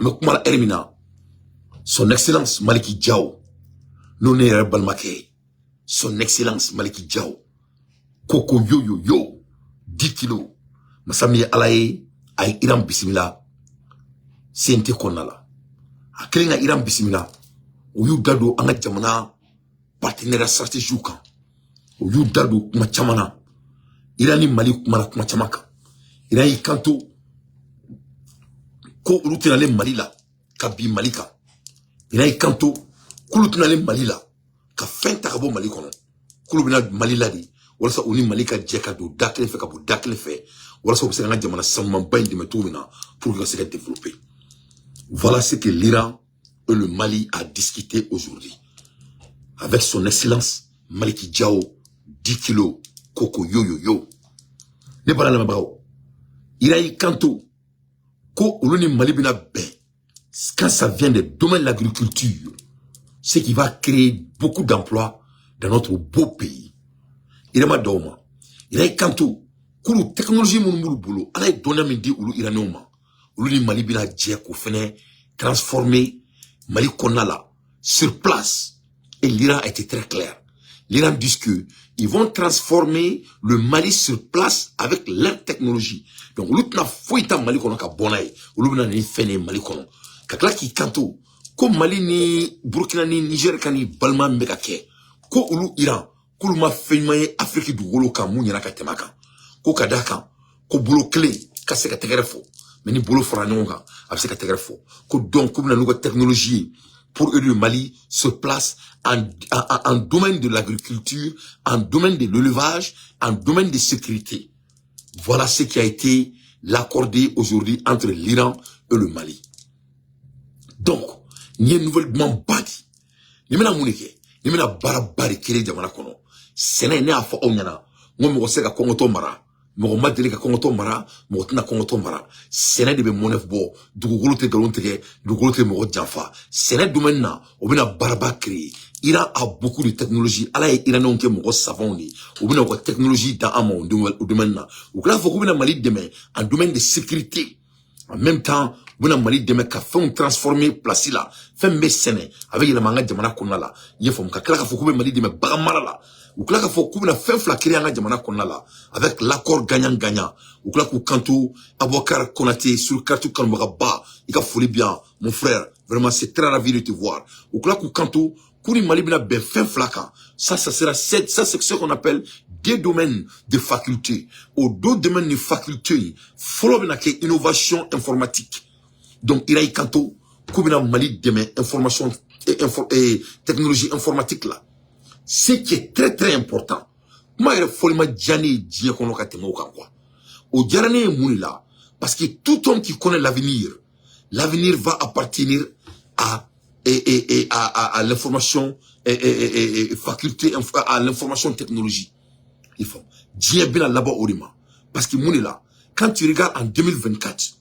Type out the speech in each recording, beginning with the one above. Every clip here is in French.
Mais comment Hermina, son excellence Maliki Diao, non Balmake, son excellence Maliki Diao, Koko yo yo yo, 10 kilos, Masami Alaye, ay Iran Bismillah, Sente Konala. A Klinga Iran Bismillah, ou you dado anga jamana, partenaire stratégique, ou you dado machamana, Irani Mali machamaka, Irani Kanto, ko ulutinale Malila, Kabi Malika, Irani Kanto, kulutinale Malila, ka fenta kabo Malikono, kulubina Malila di, wala sa uni Malika jeka do dakle fe kabo dakle fe, wala sa obsena jamana samman bain de metourina pour que ça se développe. Voilà ce que l'Iran et le Mali a discuté aujourd'hui. Avec son excellence, Maliki Diao, 10 kilos, Koko yo yo yo. Ne pas la mabao. Iraï Kanto, Ko Uluni Malibina Ben, quand ça vient des domaines de l'agriculture, ce qui va créer beaucoup d'emplois dans notre beau pays. Irama Daoma. Iraï Kanto, Kulu technologie mon boulot, ala donné midi Ulu Iranoma. Uluni Malibina Djeko Fene, transformer Mali Konala sur place. Et l'Iran a été très clair. L'Iran dit que ils vont transformer le Mali sur place avec leur technologie. Donc, l'outre foita Mali kono ka bonaye, l'outre ni fene Mali kono. Kakla ki kanto, ko Mali ni Burkina ni Niger kani balma mbekake, ko ulu Iran, ko luma fenmaye Afrique du Golo ka munyana ka temaka, ko kadaka, ko bulo clé, ka se ka tegerefo, mais ni bulo franonga, a se ka tegerefo, ko donc ko na nouvelle technologie. Pour eux, le Mali se place en domaine de l'agriculture, en domaine de l'élevage, en domaine de sécurité. Voilà ce qui a été l'accordé aujourd'hui entre l'Iran et le Mali. Donc, il y a une nouvelle badi. Il y a une barabari qui est dans le Kono. Ce n'est pas fait au Yana. Moi, je sais que Kongo Mara. Mo madele ka kongoto mara mo tina kongoto mara sene de be monef bo dugugolo te galon tege dugugolo te mo janfa sene domaine na obina baraba créer Iran a beaucoup de technologie ala e Iran onke mo savon ni obina ko technologie dans amont domaine na ou là faut obina Mali demain en domaine de sécurité en même temps obina Mali demain ka fait transformer place là fait me sene avec la manga jamana konala yefom ka kala ka faut obina Mali demain bagamara la ou là qu'il faut qu'on a fait flaquer en jamana konala avec l'accord gagnant-gagnant ou là qu'on kanto Abouakar Konaté sur le carton Kalmaraba il a folie bien mon frère vraiment c'est très ravi de te voir ou là qu'on kanto Kouri Malibina ben fin flaka ça sera ça c'est ce qu'on appelle des domaines de faculté ou d'autres domaines de faculté follow bien que innovation informatique donc il a kanto Koubina Mali demain information et technologie informatique là. Ce qui est très très important. Moi, il faut me dire qu'on a quoi. Au dernier moulin parce que tout homme qui connaît l'avenir va appartenir à l'information faculté à l'information technologie. Il faut dire bien là-bas au Rima parce que moulin quand tu regardes en 2024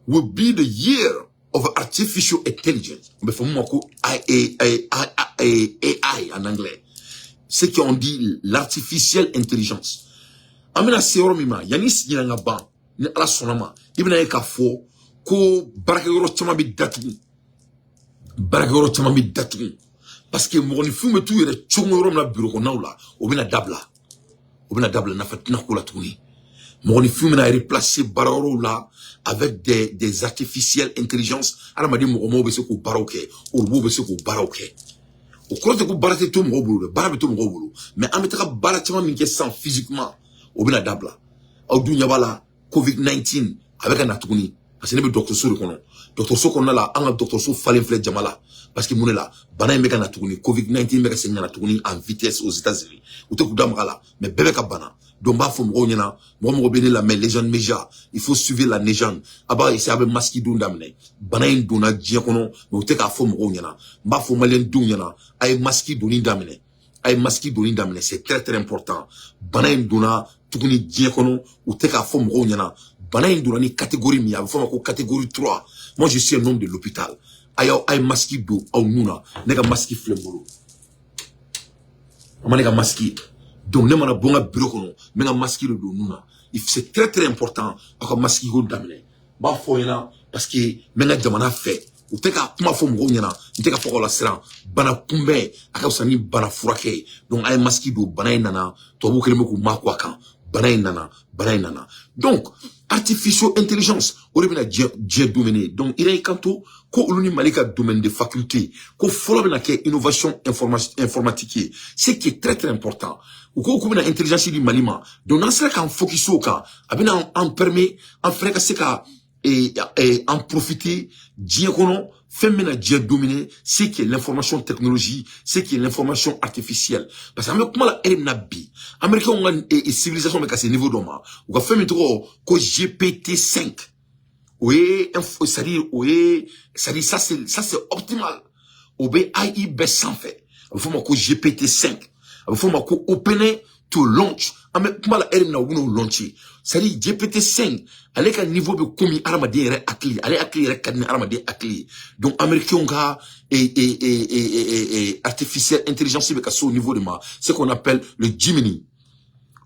will be the year of artificial intelligence. Mais faut moi AI en anglais. Ce qu'on dit l'artificielle intelligence. Amina seoro mima yanis yinanga ban ni ala sonama ibina e ka fo ko barakero chama bi datu parce que mo ni fume tu yere chongoro na bureau ko nawla obina dabla na fatina ko la tuni mo ni fume na remplacer bararo là avec des artificielles intelligence ala madi mo be se ko baroke o bo be se ko baroke au cours de coup barate tout mon boulot barabe tout mon boulot mais en mettra baratement min sans physiquement au bina dabla au dunya bala covid-19 avec un atuni parce que ne be docteur so kono docteur so kono la en docteur so falen flé jamala parce que mon là bana me kana atuni covid-19 me ka senya atuni en vitesse aux États-Unis ou te kudam la mais bébé ka bana donc ba fo mo nyana mo bene la mais légende méja il faut suivre la légende aba ici avec masque dundamne bana induna djia kono mais te ka fo mo nyana ba fo malen dunyana ay masque doni damne c'est très très important bana induna tukuni djia kono ou te ka fo mo nyana bana induna ni catégorie mi a fo ko catégorie 3 moi je suis un homme de l'hôpital ay masque do au nuna nega masque flembolo amanega masque. Donc, ne m'en a bon bureau kono, mais un masque de nuna. C'est très très important à masque go damne. Ba foyena parce que menga jamana fait ou te ka kuma fo mgo nyana nte ka foko la siran bana kumbe aka usani bana furake donc ay maski do bana nana to bu keleme ko makwa kan bana nana donc artificial intelligence o de bina je domaine donc il est kanto ko uluni malika domaine de faculté ko folo bina ke innovation informatique c'est qui est très important ou ko bina intelligence du malima donc dans ce cas focus au cas abina en permet en faire que c'est ka et en profiter diakono femina dia dominer c'est qui est l'information technologie c'est qui est l'information artificielle parce que avec comment la elimna bi américain on et civilisation mais à ce niveau d'homme ou ka femina trop ko GPT-5 oui c'est-à-dire oui c'est-à-dire ça c'est optimal au AI best sans fait il faut ko GPT-5 il faut ko opener to launch avec comment la elimna ou launcher c'est-à-dire GPT-5 avec un niveau de commis armadé akli allez akli rekadni armadé akli donc américain ga et artificielle intelligence avec au niveau de ma ce qu'on appelle le Gemini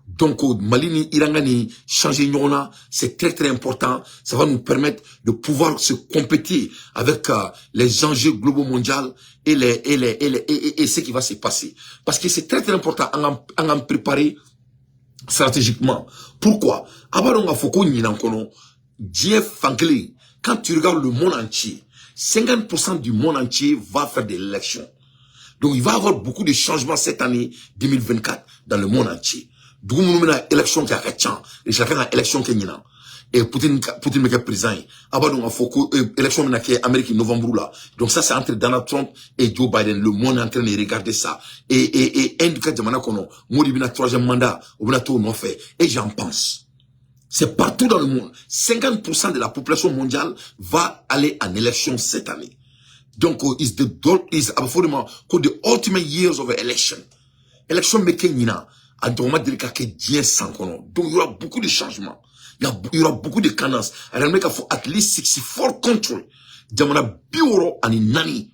donc malini irangani changer nyona c'est très important ça va nous permettre de pouvoir se compéter avec les enjeux globaux mondiaux et ce qui va se passer parce que c'est très important en préparer stratégiquement. Pourquoi? Quand tu regardes le monde entier, 50% du monde entier va faire des élections. Donc il va y avoir beaucoup de changements cette année 2024 dans le monde entier. Donc nous avons une élection qui a et chacun a une élection qui a et Poutine est président. Donc il faut que l'élection qui est Amérique novembre là. Donc ça c'est entre Donald Trump et Joe Biden. Le monde est en train de regarder ça. Et un cas de kono, modi bina troisième mandat, ou bina tout non fait. Et j'en pense. C'est partout dans le monde. 50% de la population mondiale va aller en élection cette année. Donc is absolument the ultimate years of election. Élection mekenina. Donc il y aura beaucoup de changements. Il y aura beaucoup de cadences. Il y faut at least 64 countries. Jamana bioro ani nani.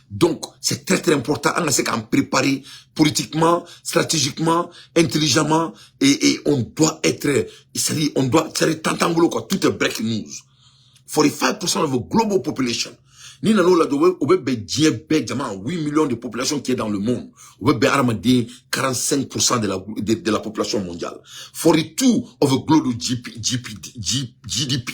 Donc, c'est très important. On a qu'à préparer politiquement, stratégiquement, intelligemment, et on doit être, c'est-à-dire, on doit, c'est-à-dire, t'entendre quoi, tout est breaking news. 45% of the global population. Ni nano la dowe obebe dien be jama 8 millions de population qui est dans le monde. Obebe aramadi 45% de la population mondiale. 42 of the global GDP.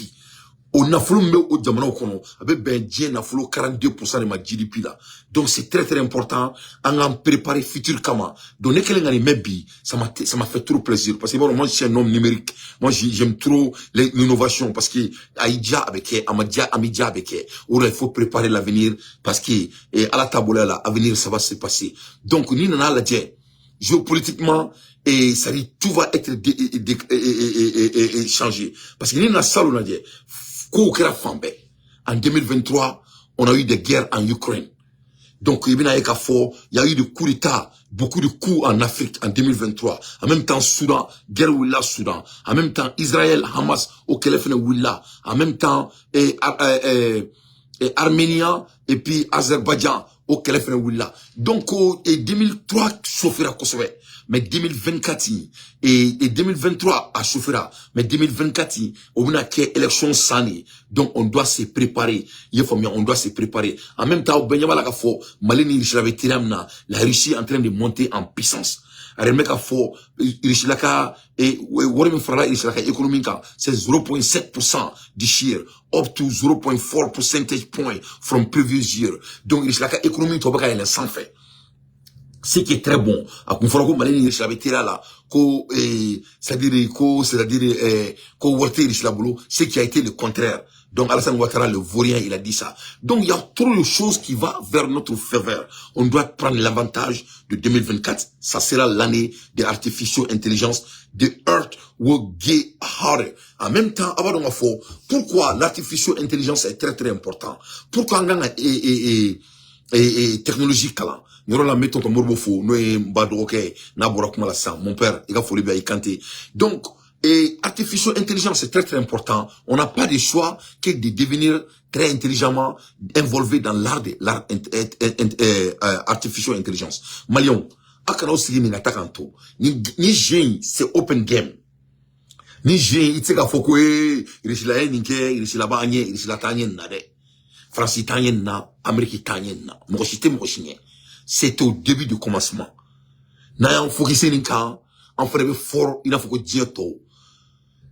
On a fallu me au jamana kono avec ben dien na fallu 42% de ma GDP là. Donc c'est très important en préparer futur kama. Donc ne kelen ngani mebi ça m'a fait trop plaisir parce que bon, moi je suis un homme numérique. Moi j'aime trop l'innovation parce que Aïdja avec Amidia avec il faut préparer l'avenir parce que à la table là l'avenir ça va se passer. Donc ni nana la dje géopolitiquement et ça dit tout va être changé parce que ni na salle on a dit en 2023, on a eu des guerres en Ukraine. Donc, il y a eu des coups d'État, beaucoup de coups en Afrique en 2023. En même temps, Soudan, guerre Willa, Soudan. En même temps, Israël, Hamas, au Kelefne Willa. En même temps, Arménie et puis Azerbaïdjan, au Kelefne Willa. Donc, 2003, chauffera Kosovo. Mais 2024, et 2023 à chauffera. Mais 2024, on a qu'une élection sanée. Donc, on doit se préparer. On doit se préparer. En même temps, la Russie est en train de monter en puissance. C'est 0.7% this year, up to 0.4 percentage point from previous year. Donc, l'économie, elle est sans fait. Ce qui est très bon. Ce qui a été le contraire. Donc, Alassane Ouattara, le vaurien, il a dit ça. Donc, il y a trop de choses qui vont vers notre faveur. On doit prendre l'avantage de 2024. Ça sera l'année de artificial intelligence. The earth will get harder. En même temps, pourquoi l'artificial intelligence est très très important? Pourquoi on a technologie talent? Nous la mettons ton morbofo, nous mon père, il a fallu bien y canter. Donc, artificial intelligence, c'est très très important. On n'a pas de choix que de devenir très intelligemment involvé dans l'art de artificial intelligence. Malion, akana aussi ni ngatakanto. Ni jeune, c'est open game. Ni j'ai itse ka foko irisila ninke irisila banye irisila tanyen na de. France tanyen na, Amérique tanyen na. Mokoshite mokoshinye. C'est au début du commencement. Na yan fokise ninka, en frebe fort, ina foko dieto.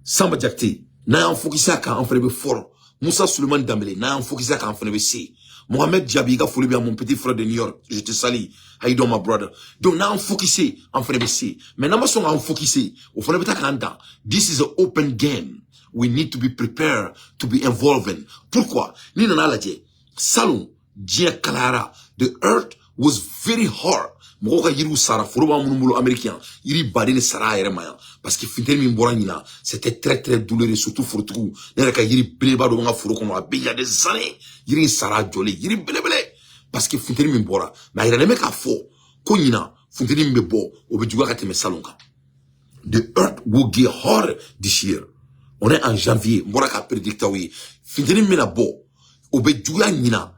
Samba Diakité, na yan fokise aka en frebe fort. Moussa Suleiman Dambélé, na yan fokise aka en frebe si. Mohamed Diaby, ga folie bien mon petit frère de New York. Je te salue. How you doing, my brother? Donc, na yan fokise en frebe si. Mais na mason en fokise, au frebe ta kanda. This is an open game. We need to be prepared to be involved. Pourquoi? Ni nana la die. Salon, dia kalara. The earth was very hard. Mokoka yiru sara foroba munumulo américain. Yiri badene sara ere maya. Parce que fintel mi mbora nina, c'était très très douloureux, surtout forotuku. Nere ka yiri beleba do nga foro kono abe ya des années. Yiri sara jolé, yiri belebele. Parce que fintel mi mbora. Ma ira neme ka fo. Ko nina, fintel mi bo, obe juga ka teme salonka. The earth will get hard this year. On est en janvier. Mbora ka predicta oui. Fintel mi na bo. Obe juga nina.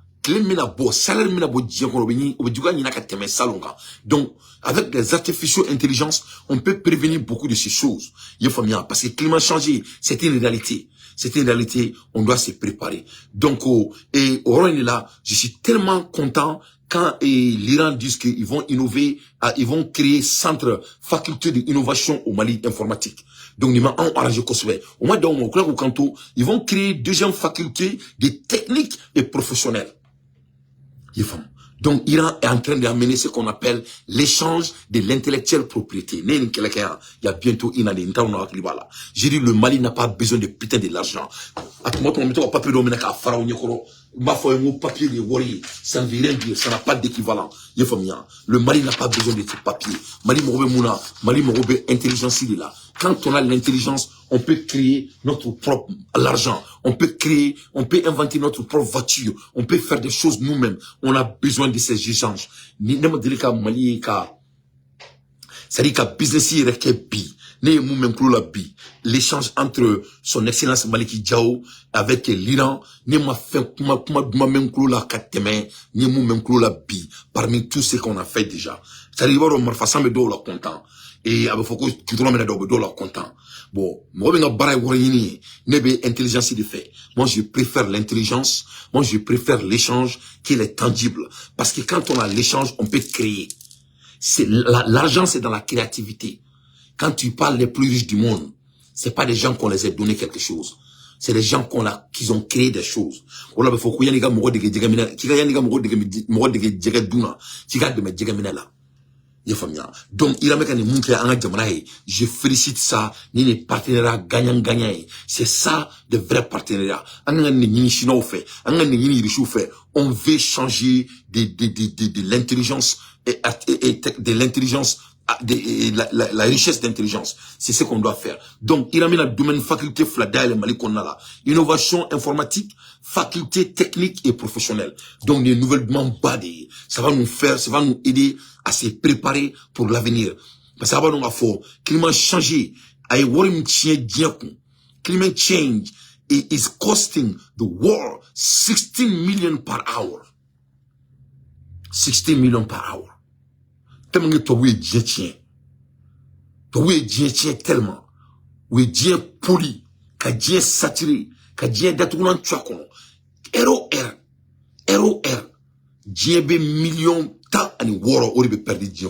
Donc, avec des artificial intelligence, on peut prévenir beaucoup de ces choses. Parce que le climat changé, c'est une réalité. C'est une réalité, on doit se préparer. Donc, et au là, je suis tellement content quand l'Iran dit qu'ils vont innover, ils vont créer centre faculté d'innovation au Mali informatique. Donc, ils vont arranger Kosovo. Au mois de ils vont créer deuxième faculté de techniques et professionnelles. Donc, l'Iran est en train d'amener ce qu'on appelle l'échange de l'intellectuelle propriété. Il y a bientôt une année. J'ai dit, le Mali n'a pas besoin de putain de l'argent. Papier de Wari, ça ne veut rien dire, ça n'a pas d'équivalent. Le Mali n'a pas besoin de ces papiers. Mali Mouna, Mali Morobe, intelligence il est là. Quand on a l'intelligence, on peut créer notre propre l'argent. On peut créer, on peut inventer notre propre voiture. On peut faire des choses nous-mêmes. On a besoin de ces échanges. Mali c'est-à-dire que business est bi. L'échange entre son excellence Maliki Diao avec l'Iran, parmi tout ce qu'on a fait déjà. C'est-à-dire que content. Et avec Foko, tu dois me content. Bon, moi, intelligence de fait. Moi, je préfère l'intelligence. Moi, je préfère l'échange qui est tangible. Parce que quand on a l'échange, on peut créer. L'argent, c'est dans la créativité. Quand tu parles des plus riches du monde, c'est pas des gens qu'on les a donné quelque chose. C'est des gens qui ont créé des choses. Donc, il a je félicite ça, ni les partenariats gagnant-gagnant. C'est ça, de vrais partenariats. On veut changer de l'intelligence et de l'intelligence, la richesse d'intelligence. C'est ce qu'on doit faire. Donc, il a mis le domaine faculté Flada et le Mali qu'on a là. Innovation informatique, faculté technique et professionnelle. Donc, les nouvelles demandes badées. Ça va nous aider à se préparer pour l'avenir. Parce que ça va nous faire climat changé. Climate change is costing the world 16 million per hour. 16 millions per hour. Tellement que toi, Dieu tient. Toi, Dieu tient tellement. Oui, Dieu poli. Que Dieu saturé. Que Dieu d'atoulant tchakono. ROR. Dieu be millions tant à nous voir au lieu de perdre Dieu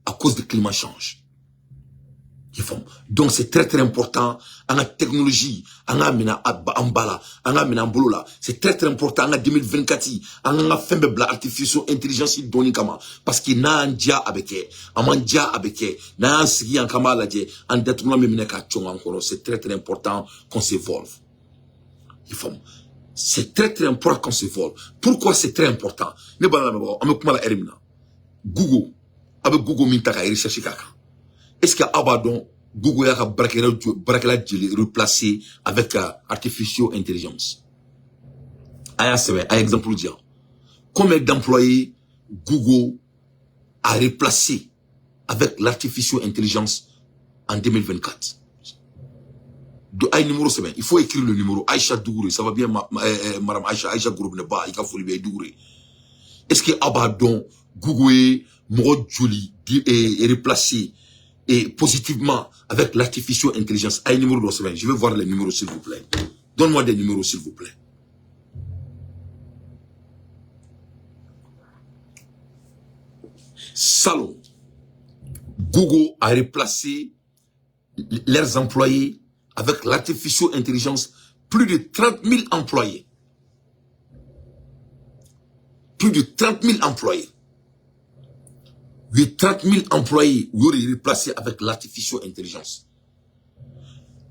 à cause du climat change. Donc c'est très très important. En la technologie, en la mina ambala, en la mina ambolola, c'est très très important. En la 2024, en la fin de la artificielle intelligence doni kama, parce qu'il n'a un dia avec un dia avec n'a un sigi en kama la dia, en détournant mes mineka chong encore. C'est très très important qu'on s'évolve. C'est très très important qu'on s'évolve. Pourquoi c'est très important? Ne pas la erimina. Google, avec Google mintaka recherche kaka. Est-ce que Abadon, Google a replacé avec artificial intelligence? Aya sewe, un exemple dire. Combien d'employés Google a replacé avec l'artificial intelligence en 2024? Numéro 7, il faut écrire le numéro. Aïcha Dougouré, ça va bien, madame Aïcha Gouroubeneba, il faut lui Dougouré. Est-ce que Abadon, Google, Moro Jouli, est replacé et positivement avec l'artificial intelligence. Ah, numéro de semaine. Je veux voir les numéros, s'il vous plaît. Donne-moi des numéros, s'il vous plaît. Salon. Google a replacé leurs employés avec l'artificial intelligence. Plus de 30 000 employés. Plus de 30 000 employés. 30 000 employés ont été replacés avec l'artificial intelligence.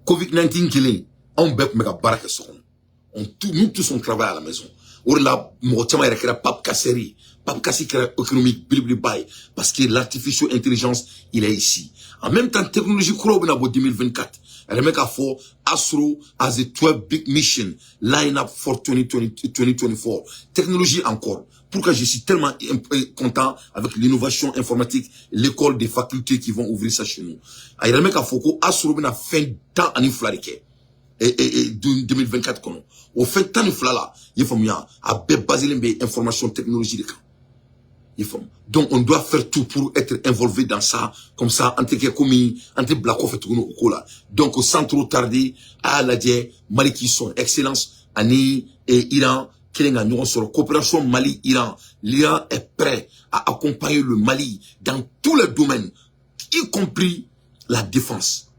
Covid-19 qui est, on peut mettre baraka sur nous tous on travaille à la maison. Or là, mon chama est créé pape kasséri économique bilibili parce que l'artificial intelligence il est ici. En même temps, technologie croix en 2024. Elle met à fort Astro as a 12 big mission line up for 2024. Technologie encore. Pourquoi je suis tellement content avec l'innovation informatique, l'école des facultés qui vont ouvrir ça chez nous. Elle met à fort Astro a fin temps en inflarike. Et 2024 kono. Au fin temps inflala, il faut bien à baser les informations technologiques. Donc on doit faire tout pour être involvé dans ça, comme ça, en tant que commis, en tant que black off et tout là. Donc sans trop tarder, à la Mali qui sont excellence, Ani et Iran, qui est en sur coopération Mali-Iran. L'Iran est prêt à accompagner le Mali dans tous les domaines, y compris la défense.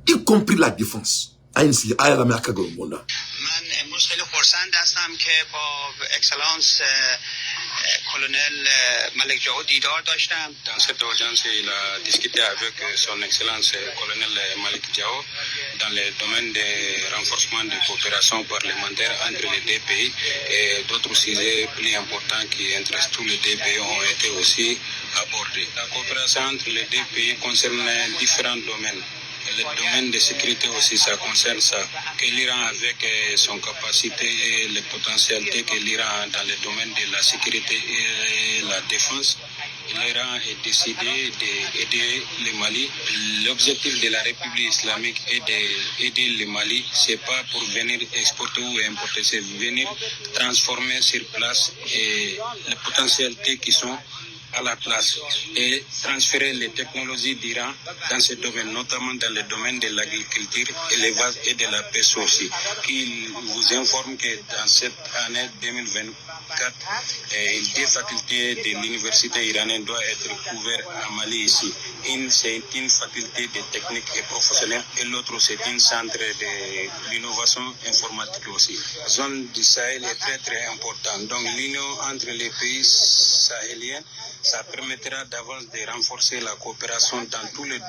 Y compris la défense. ainsi aya la meka go bonda من امروز خیلی خرسند هستم که با اکسلانس colonel Malik Jao دیدار داشتم. Dans cette audience, il a discuté avec son excellence colonel Malik Jao dans le domaine de renforcement de coopération parlementaire entre les deux pays et d'autres sujets plus importants qui intéressent tous les deux pays ont été aussi abordés. La coopération entre les deux pays concerne différents domaines. Le domaine de sécurité aussi, ça concerne ça. Que l'Iran, avec son capacité et les potentialités que l'Iran a dans le domaine de la sécurité et la défense, l'Iran est décidé d'aider le Mali. L'objectif de la République islamique est d'aider le Mali. C'est pas pour venir exporter ou importer, c'est venir transformer sur place et les potentialités qui sont à la place et transférer les technologies d'Iran dans ce domaine, notamment dans le domaine de l'agriculture, élevage et de la pêche aussi. Qui vous informe que dans cette année 2024, deux facultés de l'université iranienne doivent être couvertes à Mali ici. Une, c'est une faculté de technique et professionnelle et l'autre, c'est un centre de l'innovation informatique aussi. La zone du Sahel est très très importante. Donc l'union entre les pays sahéliens, ça permettra d'avance de renforcer la coopération dans tous les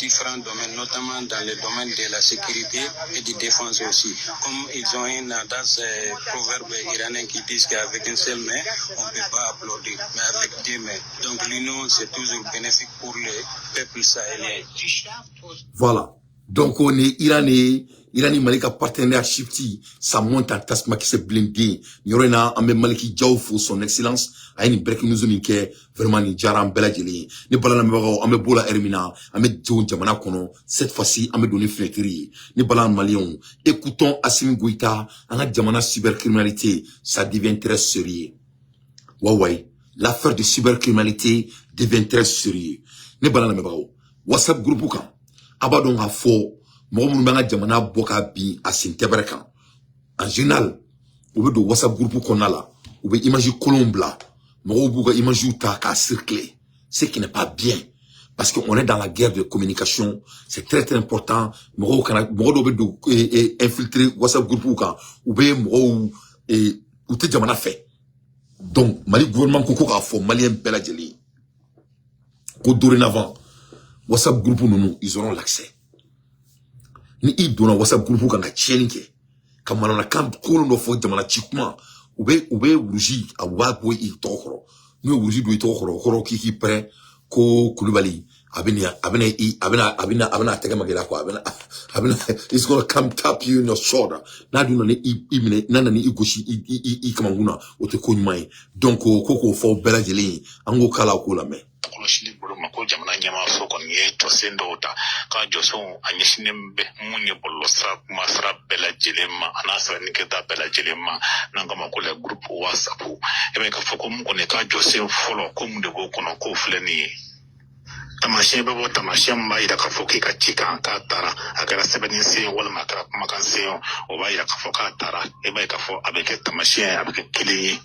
différents domaines, notamment dans le domaine de la sécurité et de défense aussi. Comme ils ont un adage proverbe iranien qui dit qu'avec une seule main, on ne peut pas applaudir, mais avec deux mains. Donc l'union, c'est toujours bénéfique pour le peuple sahélien. Voilà. Donc on est iranais. Irani Malika partenariat ça monte en tasma qui s'est blindé. Yorena amé Maliki Diaoufou, son excellence, a une break nous unique, vraiment ni jaram beladjeli. Ni balana mbago, amé bola Hermina, amé Djo Djamana Kono, cette fois-ci, amé donné flétri. Ni balana Malion. Écoutons Assimi Goïta, en a Djamana cybercriminalité, ça devient très sérieux. Waouai, l'affaire de cybercriminalité devient très sérieux. Ni balana mbago. WhatsApp groupe kan, abadon a faux. En général, on veut de WhatsApp groupe qu'on a là, on veut imaginer Colombe là, on veut imaginer ta circler, ce qui n'est pas bien, parce qu'on est dans la guerre de communication, c'est très très important, on veut infiltrer WhatsApp groupe ou bien ou te jamana fait. Donc, Mali gouvernement koko a fait Malien bela jeli, qu'au dorénavant, WhatsApp groupe nous, ils auront l'accès. Ni i donna WhatsApp groupe kan ka tieni ke kamana na kan ko no fo jamana chikuma ube uruji awa boy i tokoro no uruji do i tokoro koro ki pre ko Kulibali abena tega magela ko abena it's gonna come tap you in your shoulder na do no ni imine na ni igoshi i kamanguna o te ko nyai donc ko fo bela jeli ango kala ko la me koloshili bulu mako jamana nyama so kon ye to sendo uta ka joso anyeshinembe munye bollo sra masra bela jelema anasra niketa bela jelema nanga makole group WhatsApp ebe ka foko mu ko ne ka jose folo ko mu de go kono ko fleni tamasiyɛn bɛ bɔ tamasiyɛn min b'a yira k'a fɔ k'i ka ci kan k'a taara a kɛra sɛbɛnni sen walima a kɛra kumakan sen o b'a yira k'a fɔ k'a taara i b'a ye k'a fɔ a bɛ kɛ tamasiyɛn a bɛ kɛ kelen ye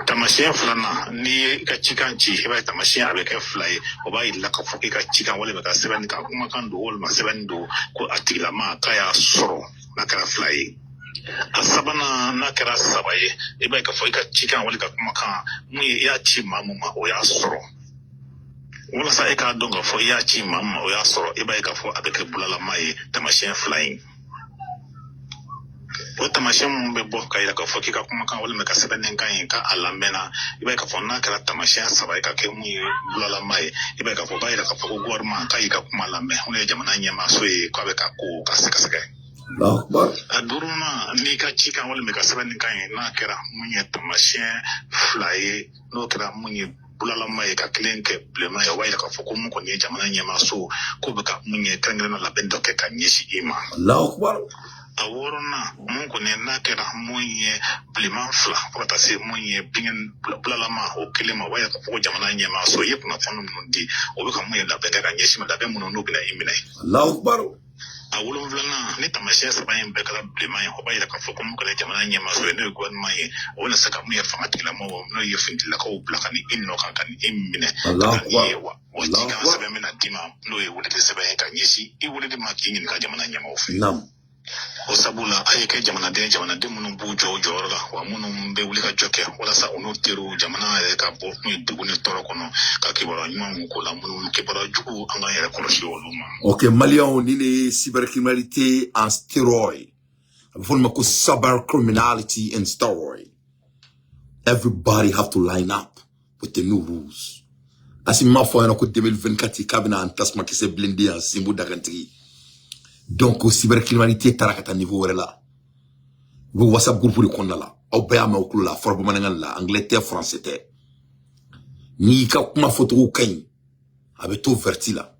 tamasiyɛn filanan n'i ye i ka cikan ci i b'a ye tamasiyɛn a bɛ kɛ fila ye o b'a yira k'a fɔ k'i ka cikan walima ka sɛbɛnni ka kumakan don walima sɛbɛnni don ko a tigilama k'a y'a sɔrɔ n'a kɛra fila ye a sabanan n'a kɛra saba ye i b'a ye k'a fɔ i ka cikan wali ka kumakan mun ye i y'a ci maa mun ma o y'a sɔrɔ walasa e k'a dɔn k'a fɔ i y'a ci maa min ma o y'a sɔrɔ i b'a ye k'a fɔ a bɛ kɛ bulalama ye tamasiyɛn fila ye o tamasiyɛn mun bɛ bɔ ka yira k'a fɔ k'i ka kumakan walima ka sɛbɛnnen kan ye k'a lamɛnna i b'a ye k'a fɔ n'a kɛra tamasiyɛn saba ye ka kɛ mun ye bulalama ye i b'a ye k'a fɔ b'a yira k'a fɔ ko gouvernement k'a y'i ka kuma lamɛn o ye jamana ɲɛmaaso ye k'a bɛ ka ko ka sɛgɛsɛgɛ a duurunan n'i ka cikan walima ka sɛbɛnni kan ye n'a kɛra mun ye tamasiyɛn fila ye n'o kɛra mun ye bulalama ye ka kelen kɛ bilenman ye o b'a yira k'a fɔ ko mun kɔni ye jamana ɲɛmaaso k'o bɛ ka mun ye kɛrɛnkɛrɛnnen labɛn dɔ kɛ ka ɲɛsin i ma a wɔɔrɔnan mun kɔni n'a kɛra mun ye bilenman fila fo ka taa se mun ye bulalama o kelen ma o b'a yira k'a fɔ ko jamana ɲɛmaaso i ye kunnafoni minnu di o bɛ ka mun ye labɛn kɛ ka ɲɛsin ma labɛn minnu n'u bɛna i minɛ a wolonfilanan ni tamasiyɛn saba in bɛɛ kɛra bilenman ye o b'a yira k'a fɔ ko mun kɛra jamana ɲɛmaaso ye n'o ye gouvernement ye o bɛna se ka mun ye fangatigilamɔgɔw n'o ye finidilakaw bila ka ni i nɔ kan ka ni i minɛ ka ni ye wa o cikan sɛbɛn bɛna d'i ma n'o ye weleli sɛbɛn ye ka ɲɛsin i weleli ma k'i ɲininka jamana ɲɛmaaw fɛ o sabula a ye kɛ jamanaden minnu b'u jɔ o jɔyɔrɔ la wa minnu bɛ wuli ka jɔ kɛ walasa u n'u teriw jamana yɛrɛ ka bɔ n'u ye degun ni tɔɔrɔ kɔnɔ ka kibaruya ɲumanw k'o la minnu kibaruya jugu an k'an yɛrɛ kɔlɔsi olu ma. Ok, Maliens, ni les cybercriminalité en stéroïde. A bɛ fɔ olu ma ko cybercriminality and steroid. Everybody have to line up with the new rules. Asi ma fɔ yan ko 2024 k'a bɛna an tasuma kisɛ blindé yan Simbu Dagantigi. Donc, au cybercriminalité, tarakata niveau wɛrɛ la. Vous WhatsApp groupe de kɔnɔna la. Aw bɛɛ y'a mɛn o kulo la, fɔra bamanankan la, anglais tɛ, français tɛ. N'i ka kuma fɔcogo ka ɲi, a bɛ to verti la.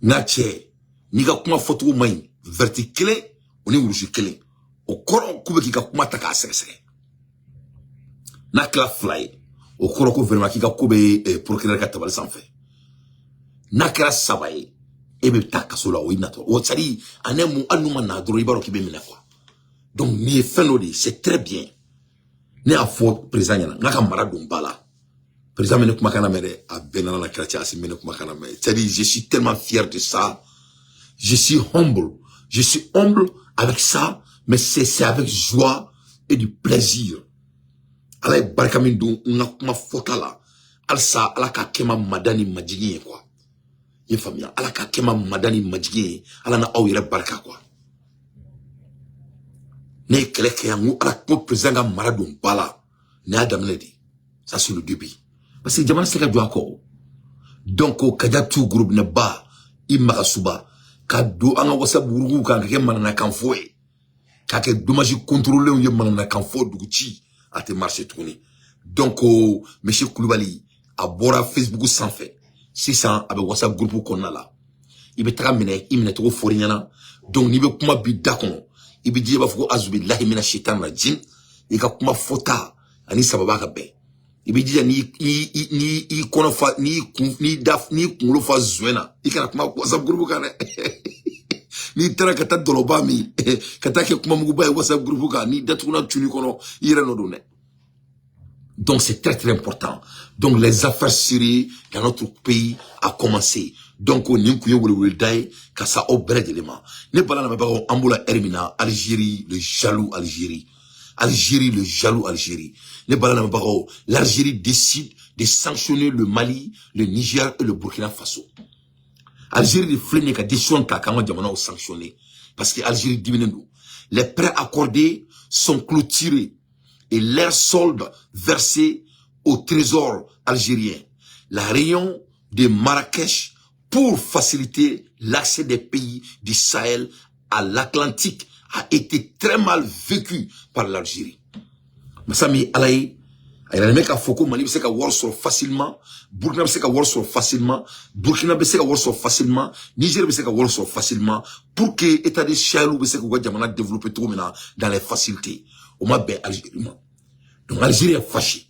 N'a cɛ, n'i ka kuma fɔcogo man ɲi, verti kelen, o ni wurusi kelen. O kɔrɔ k'u bɛ k'i ka kuma ta k'a sɛgɛsɛgɛ. N'a kɛra fila ye, o kɔrɔ ko vraiment k'i ka ko bɛ procureur ka tabali sanfɛ. N'a kɛra saba ye, e bɛ taa kaso la o ye natɔ o c'est à dire en un mot hali n'u ma na dɔrɔn i b'a dɔn k'i bɛ minɛ quoi donc nin ye fɛn dɔ de ye c'est très bien ne y'a fɔ président ɲɛna n k'a ka mara don ba la président bɛ ne kumakan lamɛn dɛ a bɛɛ nana kɛra cɛ a si bɛ ne kumakan lamɛn c'est à dire je suis tellement fier de ça je suis humble avec ça mais c'est avec joie et du plaisir ala ye barika min don n ka kuma fɔta la halisa ala ka kɛ ma madani majigin ye quoi ye famiya ala ka kɛma madani majigin ala na aw yɛrɛ barika quoi ne ye kɛlɛ kɛ yan ko ala ko président ka mara don ba la ne y'a daminɛ de ça c'est le début parce que jamana se ka jɔ a kɔ donc Kajatu groupe ne ba i magasuba ka don an ka WhatsApp gurupu kan ka kɛ mananakanfo ye ka kɛ dommage contrôlé ye mananakanfo dugu ci a tɛ marché tuguni donc monsieur Kulibali a bɔra Facebook sanfɛ sisan a bɛ WhatsApp groupe kɔnɔna la i bɛ taga minɛ i minɛ cogo fɔri ɲɛna donc n'i bɛ kuma bi da kɔnɔ i bɛ ji i b'a fɔ ko azubilahi mina shaitan rajim i ka kuma fɔta ani sababa ka bɛn i bɛ jija ni kɔnɔ fa ni kunkolo fa zuwɛn na i kana kuma WhatsApp groupe kan dɛ n'i taara ka taa dɔlɔba min ka taa kɛ kuma muguba ye WhatsApp groupe kan n'i datuguna tuni kɔnɔ i yɛrɛ nɔ don dɛ. Donc c'est très très important. Donc les affaires sérieuses dans notre pays a commencé. Donc on y a ka sa au bret d'éléments. Ne parlons pas de Amboula Hermina, Algérie, le jaloux Algérie. Algérie, le jaloux Algérie. Ne parlons pas de l'Algérie décide de sanctionner le Mali, le Niger et le Burkina Faso. Algérie de flène ka décision ta quand on sanctionné. Parce que Algérie diminue. Les prêts accordés sont clôturés. Et leurs soldes versés au trésor algérien. La réunion de Marrakech pour faciliter l'accès des pays du Sahel à l'Atlantique a été très mal vécue par l'Algérie. Masami Alaï, il y a des mecs à Foko, Mali, c'est qu'à voir sur facilement, Burkina, c'est qu'à voir sur facilement, Burkina, c'est qu'à voir sur facilement, Niger, c'est qu'à voir sur facilement, pour que l'État de Chalou, c'est qu'à voir développer tout maintenant dans les facilités. On m'a bien Algérie. Donc Algérie est fâchée.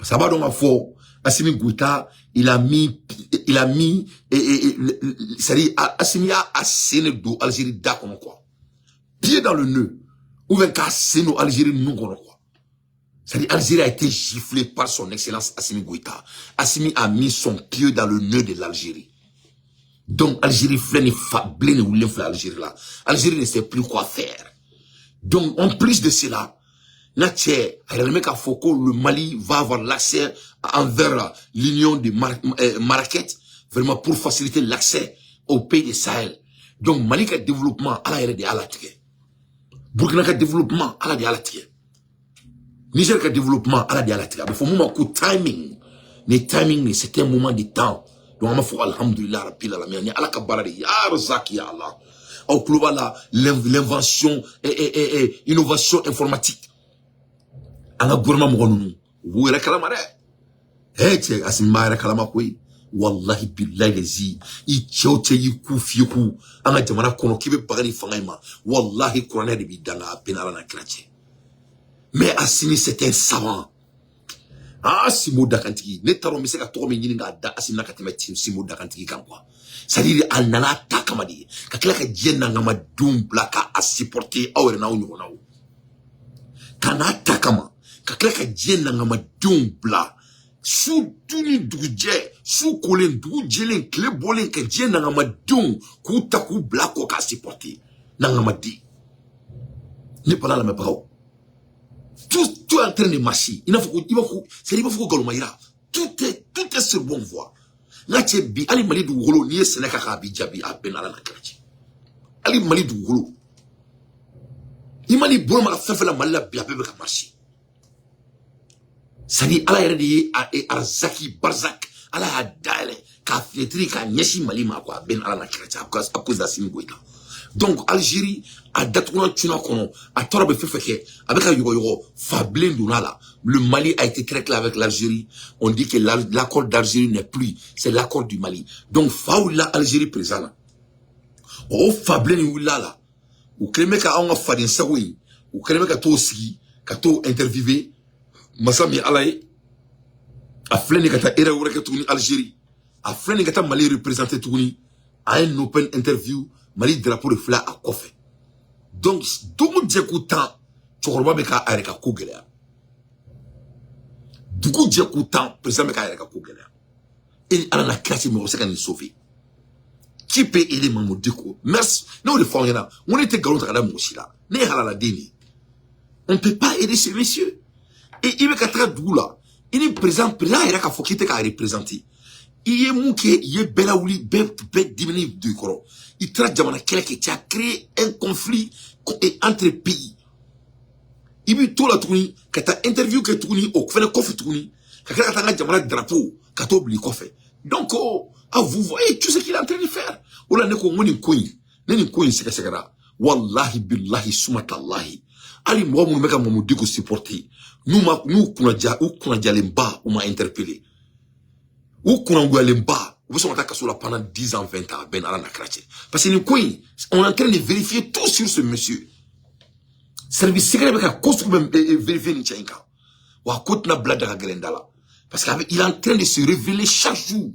Ça va donc à fort. Assimi Goïta, il a mis, c'est-à-dire, Assimi a asséné d'eau Algérie d'accord, quoi. Pied dans le nœud. Ou bien qu'à asséné Algérie nous, quoi. C'est-à-dire, Algérie a été giflée par son excellence Assimi Goïta. Assimi a mis son pied dans le nœud de l'Algérie. Donc, Algérie flène fablé ne voulait faire Algérie là. Algérie ne sait plus quoi faire. Donc, en plus de cela, le Mali va avoir l'accès envers l'union de Marrakech, vraiment pour faciliter l'accès au pays de Sahel. Donc, Mali a développement à la de Alatique. Burkina a développement à la de Alatique. Niger a développement à la de Alatique. Il faut un moment de timing. Le timing, c'est un moment de temps. Donc, il faut alhamdulillah, rabbil alamin. Ala kabarari, ya razak, ya Allah. Au club, l'invention et innovation informatique. Anga gouvernement mounou. Vous êtes calamare. Eh, tiens, asimma êtes calamakoui. Wallahi billahi lezi. I tchote yi fiku. Anga jamana kono kibe bagani fangaima. Wallahi Qur'an de bidanga penala na krache. Mais Assimi c'est un savant. Ah, Simo Dakantiki. Ne taro miseka toko me nyinga da Assimi nakatema tim Simo Dakantiki kankwa. C'est-à-dire, anana takamadi. Kakila ka djena ngama dumbla ka supporter awere na unyo na u. Kana takama. Kakila ka djena ngama dumbla. Sou tuni duje, sou kolen duje len kle bolen ka djena ngama dum kuta ku blako ka supporter. Nangama di. Ne pas la même parole. Tout est en train de marcher. Il faut que tout est sur bonne voie. Ngache bi ali mali du wolo ni seneka ka bi jabi a ben ala na krachi. Ali mali du wolo. Imali bon ma fa la mali la bi a be ka marcher. Sani ala yere di arzaki barzak ala ya dale ka fetri ka nyeshi mali ma ko ben ala na krachi à cause d'Assimi Goïta. Donc Algérie a datuna tuna kono a tora be fefeke avec un yogo fablin dunala. Le Mali a été très clair avec l'Algérie. On dit que l'accord d'Algérie n'est plus, c'est l'accord du Mali. Donc faoula Algérie présent. O fablin wula la. Ou kreme ka anga fadin sawi, ou kreme ka to sigi, ka to interviewer masami alay. A flene ka ta era wura ka tuni Algérie. A flene ka ta Mali représenter tuni à un open interview. Mali drapeau de fla à kofe. Donc, dougu djekoutan, tchokoroba beka areka kougelea. Dougu djekoutan, président beka areka kougelea. Et à la classe, il me reste qu'à nous sauver. Qui peut aider Mamadou Diko? Merci. Nous, les fonds, on était galons à la mouchila. N'est halala dini. On ne peut pas aider ce monsieur. Et il veut qu'à très doux là. Il est présent, il a qu'à faut qu'il te représenter. Il est mouké, il est belaouli, bête diminué du coro. Il traite de qui a créé un conflit entre pays. Il veut tout la tourner, quand tu as interview que tourner, ou fait le coffre tourner, quand tu as un drapeau, quand tu as oublié coffre. Donc, vous voyez tout ce qu'il est en train de faire. Ou là, on est coin, c'est que c'est là. Wallahi billahi sumatallahi. Ali moi, mon mec, mon Diko supporter. Nous, qu'on a déjà l'emba, on m'a interpellé. Ou qu'on a eu l'emba. Vous savez, on a pendant 10 ans, 20 ans, ben, à la kraché. Parce que nous, on est en train de vérifier tout sur ce monsieur. Service secret, avec un cost, même, vérifier ni tchenka. Ou à côté, na blada à Grendala. Parce qu'il est en train de se révéler chaque jour.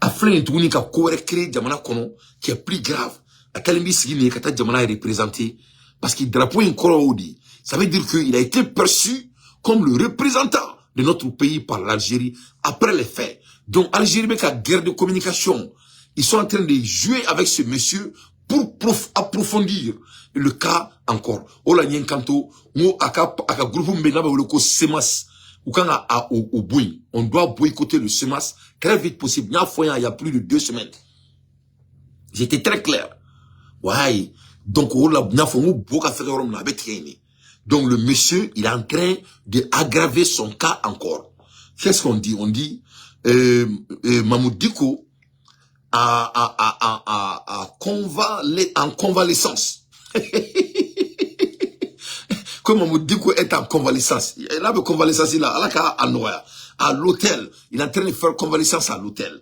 Afin de tourner qu'à correcter Djamana Kono, qui est plus grave. À Kalimbi Sigini, Kata Djamana est représenté. Parce qu'il drapeau in Koroudi. Ça veut dire qu'il a été perçu comme le représentant de notre pays par l'Algérie après les faits. Donc, Algérie, avec la guerre de communication, ils sont en train de jouer avec ce monsieur pour approfondir le cas encore. Ola nyen kanto, mo aka groupe mbena ba ko semas ou quand au boui, on doit boycotter le semas très vite possible. Il y a plus de 2 semaines. J'étais très clair. Ouais. Donc ola nyafo mo boka faire rom na beteni. Donc le monsieur, il est en train d'aggraver son cas encore. Qu'est-ce qu'on dit? On dit Mamadou Diko en convalescence. Comme Mamadou Diko est en convalescence. Là, le convalescence, il a à l'hôtel. Il est en train de faire convalescence à l'hôtel.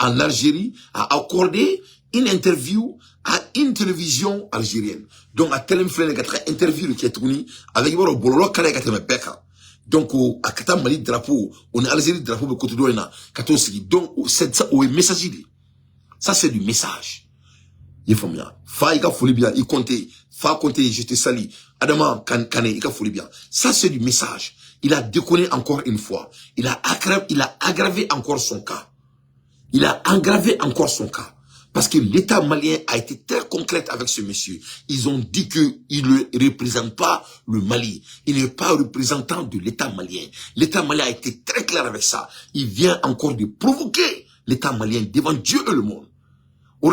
En Algérie, a accordé une interview à une télévision algérienne. Donc, à tel influent, il y a une interview qui est tournée avec le bololo Kare Kateme Beka. Donc, à Kata Mali drapeau, on est Algérie drapeau, mais côté d'Oena, Kato Sigi. Donc, c'est ça, au message. Ça, c'est du message. Il faut bien. Fa, il a folie bien, il comptait. Fa, comptait, je te salue. Adama, Kane, il a folie bien. Ça, c'est du message. Il a déconné encore une fois. Il a aggravé encore son cas. Il a aggravé encore son cas. Parce que l'État malien a été très concret avec ce monsieur. Ils ont dit qu'il ne représente pas le Mali. Il n'est pas représentant de l'État malien. L'État malien a été très clair avec ça. Il vient encore de provoquer l'État malien devant Dieu et le monde. On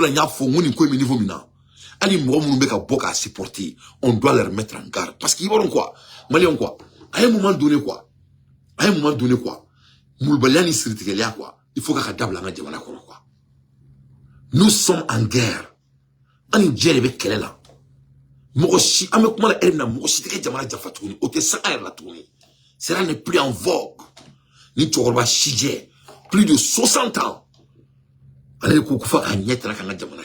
doit leur mettre en garde. Parce qu'ils vont quoi? Maliens quoi? À un moment donné quoi? À un moment donné quoi? Moulbaliani siritigelia quoi? Il faut qu'à table en quoi? Nous sommes en guerre. On est guerre avec quelle est là? Mogoshi, avec moi la haine, Mogoshi, t'es jamana jafatouni, ote sa air la tourni. Cela n'est plus en vogue. Ni tchorba chidje, plus de 60 ans. Allez, koufa agnette la kanga jamana.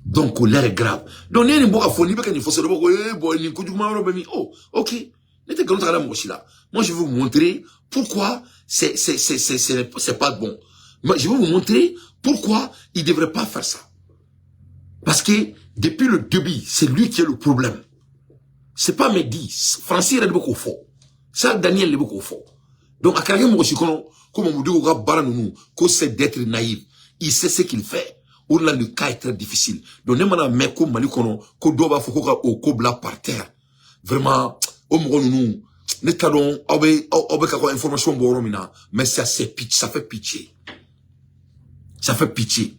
Donc, l'air est grave. Donc, n'y a pas de folie, il faut se dire, oh, ok. N'était que notre Mogoshi là. Moi, je vais vous montrer pourquoi c'est pas bon. Moi, je vais vous montrer pourquoi il ne devrait pas faire ça. Parce que depuis le début, c'est lui qui est le problème. C'est pas Mehdi. Francis est beaucoup fort. C'est Daniel est beaucoup fort. Donc, à quelqu'un comme on dit que c'est d'être naïf. Il sait ce qu'il fait. Là, le cas est très difficile. Donc, ne m'en met comme Mali kono, ko doba foko au kobla par terre. Vraiment, au nous, ne talons, information boromina, mais ça fait pitié. Ça fait pitié.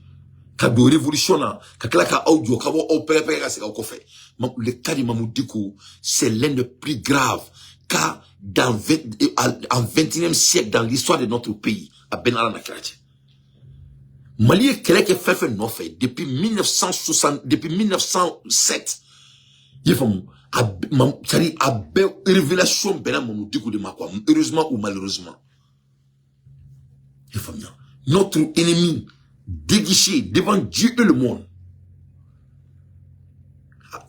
Quand de révolution là, quand la audio, quand on opère, c'est qu'on fait. Le cas de Mamadou Dicko, c'est l'un des plus graves cas en 21e siècle dans l'histoire de notre pays, à Benalla Nakrati. Mali est quelqu'un qui fait non fait depuis 1907. Il faut à révélation Benalla Mamadou Dicko de Makwa, heureusement ou malheureusement. Il faut bien. Notre ennemi déguiché devant Dieu et le monde.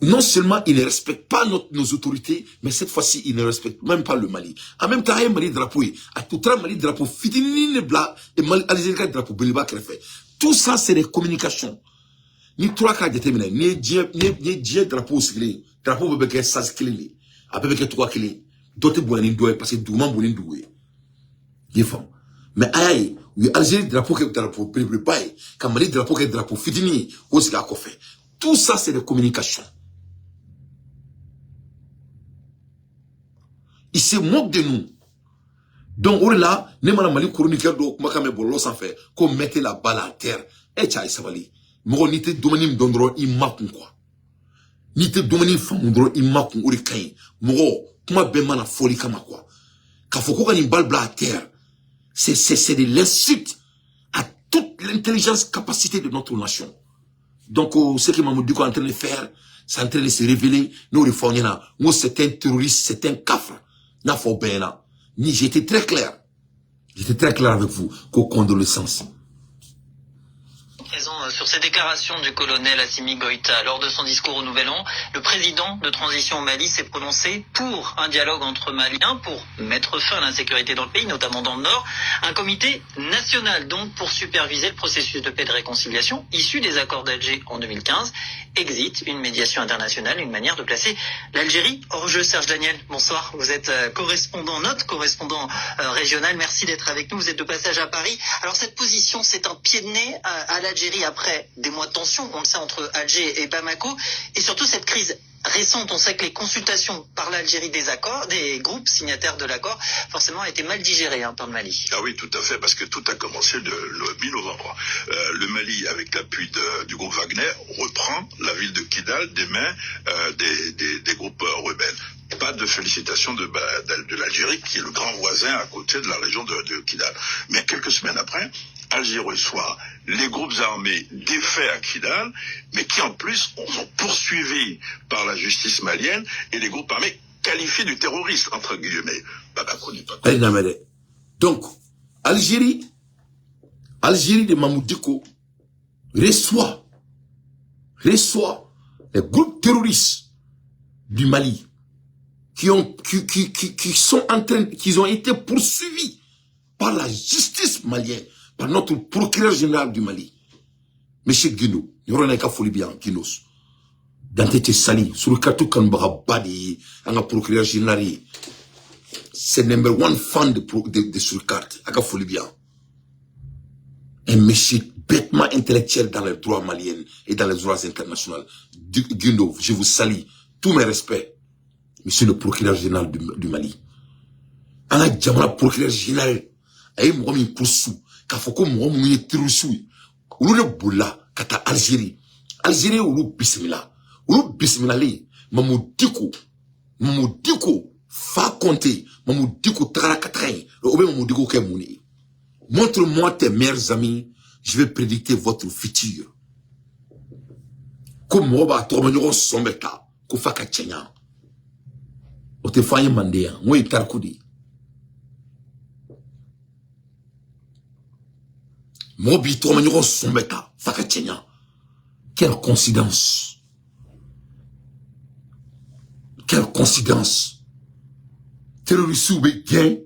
Non seulement il ne respecte pas nos autorités, mais cette fois-ci, il ne respecte même pas le Mali. En même temps, il y a un Mali drapeau, à tout le Mali drapeau, fitini bla, et Mali Algérie drapeau, Beliba Krefé. Tout ça, c'est des communications. Ni trois cas déterminés, ni Dieu drapeau, drapeau bébé qui est clé, à bébé qui est trois clés, d'autres boulins doués, parce que douman boulins doués. Il faut. Mais aïe, oui, Algérie drapeau qui est drapeau, Beliba Baye, quand Mali drapeau qui est drapeau, fitini, aussi la fait. Tout ça, c'est des communications. Il se moque de nous. Donc, on est là, ne m'a mali chroniqueur do makame bolo sans faire, qu'on mette la balle à terre. Eh, tcha, isabali. Moro, ni te domani m'dondro, il makun quoi. Ni te domani famundro, il makun ou le kain. Moro, kuma bema na folie kama quoi. Kafoko ka ni balle à terre. C'est de l'insulte à toute l'intelligence, capacité de notre nation. Donc, ce que Mamadou Dicko est en train de faire, c'est en train de se révéler. Nous, réformions, nous, c'est un terroriste, c'est un cafre. N'a faut bien là. J'étais très clair. J'étais très clair avec vous, qu'au condoléances. Sur ces déclarations du colonel Assimi Goïta lors de son discours au Nouvel An, le président de transition au Mali s'est prononcé pour un dialogue entre Maliens pour mettre fin à l'insécurité dans le pays, notamment dans le Nord. Un comité national donc pour superviser le processus de paix et de réconciliation issu des accords d'Alger en 2015. Exit, une médiation internationale, une manière de placer l'Algérie hors jeu. Serge Daniel, bonsoir. Vous êtes notre correspondant régional. Merci d'être avec nous. Vous êtes de passage à Paris. Alors cette position, c'est un pied de nez à l'Algérie après des mois de tension, on le sait, entre Alger et Bamako. Et surtout cette crise récente, on sait que les consultations par l'Algérie des accords, des groupes signataires de l'accord, forcément a été mal digérées par le Mali. Ah oui, tout à fait, parce que tout a commencé le mi-novembre. Le Mali, avec l'appui du groupe Wagner, reprend la ville de Kidal des mains des groupes rebelles. Pas de félicitations de l'Algérie, qui est le grand voisin à côté de la région de Kidal. Mais quelques semaines après, Alger reçoit les groupes armés défaits à Kidal, mais qui en plus sont poursuivis par la justice malienne et les groupes armés qualifiés de terroristes, entre guillemets. Donc, Algérie de Mamadou Dicko reçoit les groupes terroristes du Mali qui ont été poursuivis par la justice malienne, par notre procureur général du Mali, M. Guino, Yoroneka Folibian, Guinos. Dante Sali, sur le carton Kanbara Badi, un procureur général, c'est number one fan de sur carte, Aka Folibian. Un monsieur bêtement intellectuel dans les droits maliens et dans les droits internationaux. Guino, je vous salue, tous mes respects. Monsieur le procureur général du Mali. Un jamana procureur général, aïe mwami poussou, kafoko mwami tiroussou, ou le boula, kata Algérie. Algérie ou bismillah. Ou bismillah li, mamoudiko, fa compter, mamoudiko trakatrain, ou bien mamoudiko kemouni. Montre-moi tes meilleurs amis, je vais prédicter votre futur. Comme moi, toi, sombeta, kofaka tchenya. O te faye mandea, moi tarkoudi. Mobi toi, manyo sombeta, faka tchenya. Quelle coïncidence. Quelle coïncidence. Terroriste ou be gain,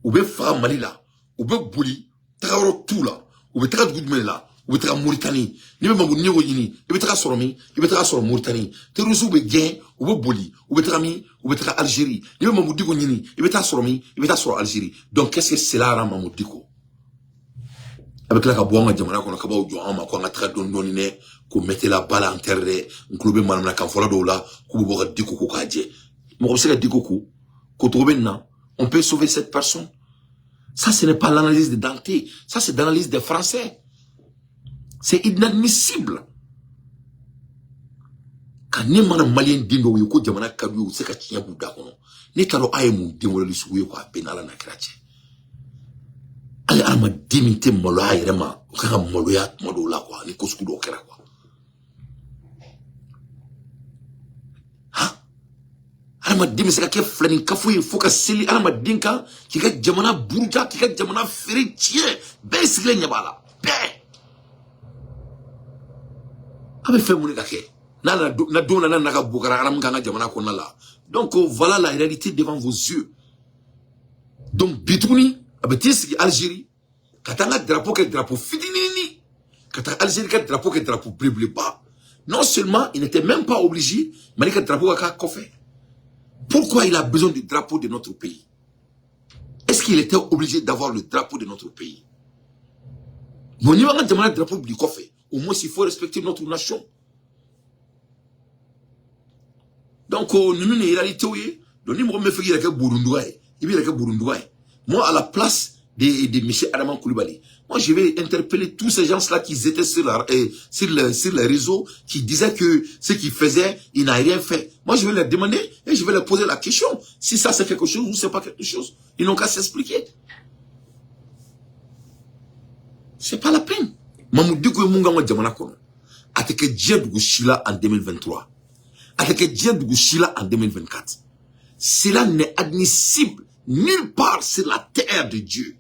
ou be fa malila, ou be bouli, tagaro tout là, ou be taga goudmel là, ou be taga Mauritanie, ni be mamou nigo yini, ou be taga soromi, ou be taga soro Mauritanie, terroriste ou be gain, ou be bouli, ou be taga mi, ou be taga Algérie, ni be mamou digo yini, ou be taga soromi, ou be taga soro Algérie. Donc qu'est-ce que cela rend mamou digo? Avec la kabouanga jamana qu'on a kabou jouama, qu'on a très donné, qu'on mettait la balle en terre, on clobait madame la canfola doula, qu'on boit digo koukadje. Mon c'est la digo kou, qu'on trouve maintenant, on peut sauver cette personne. Ça, ce n'est pas l'analyse de Dante, ça c'est l'analyse des Français. C'est inadmissible. Quand ni mana malien dindo yoko jamana kabou, c'est qu'à tia bouda kono. Ni kalo aye moun dimole li souye kwa penala na krache. Ale alma dimite molo ayirema, kaka molo ya modo la kwa, ni koskudo kera kwa. Ha? Alma dimi se kake flani kafuye foka sili, alma dinka, kika jamana buruja, kika jamana feri tiye, be sikile nyabala, be. Abe fe mouni kake. Na dona na naka bukara, alam kanga jamana kona la. Donc voilà la réalité devant vos yeux. Donc bitouni, abetis Algérie, katanga drapeau que drapeau fidinini, katanga Algérie que drapeau bleu bas. Non seulement il n'était même pas obligé, mais que drapeau a fait. Pourquoi il a besoin du drapeau de notre pays? Est-ce qu'il était obligé d'avoir le drapeau de notre pays? Mon niveau de drapeau bleu fait. Au moins il faut respecter notre nation. Donc nous ne réalité oui, donc nous me fait qu'il y a que Burundouaï, il y a que Burundouaï. Moi, à la place de M. Adaman Koulibaly, moi, je vais interpeller tous ces gens-là qui étaient sur les réseaux, qui disaient que ce qu'ils faisaient, ils n'ont rien fait. Moi, je vais leur demander et je vais leur poser la question. Si ça, c'est quelque chose ou c'est pas quelque chose. Ils n'ont qu'à s'expliquer. C'est pas la peine. Mamoudou Munga Djamana Kono. Ateke Djedou Shila en 2023. Ateke Djedou Shila en 2024. Cela n'est admissible nulle part sur la terre de Dieu.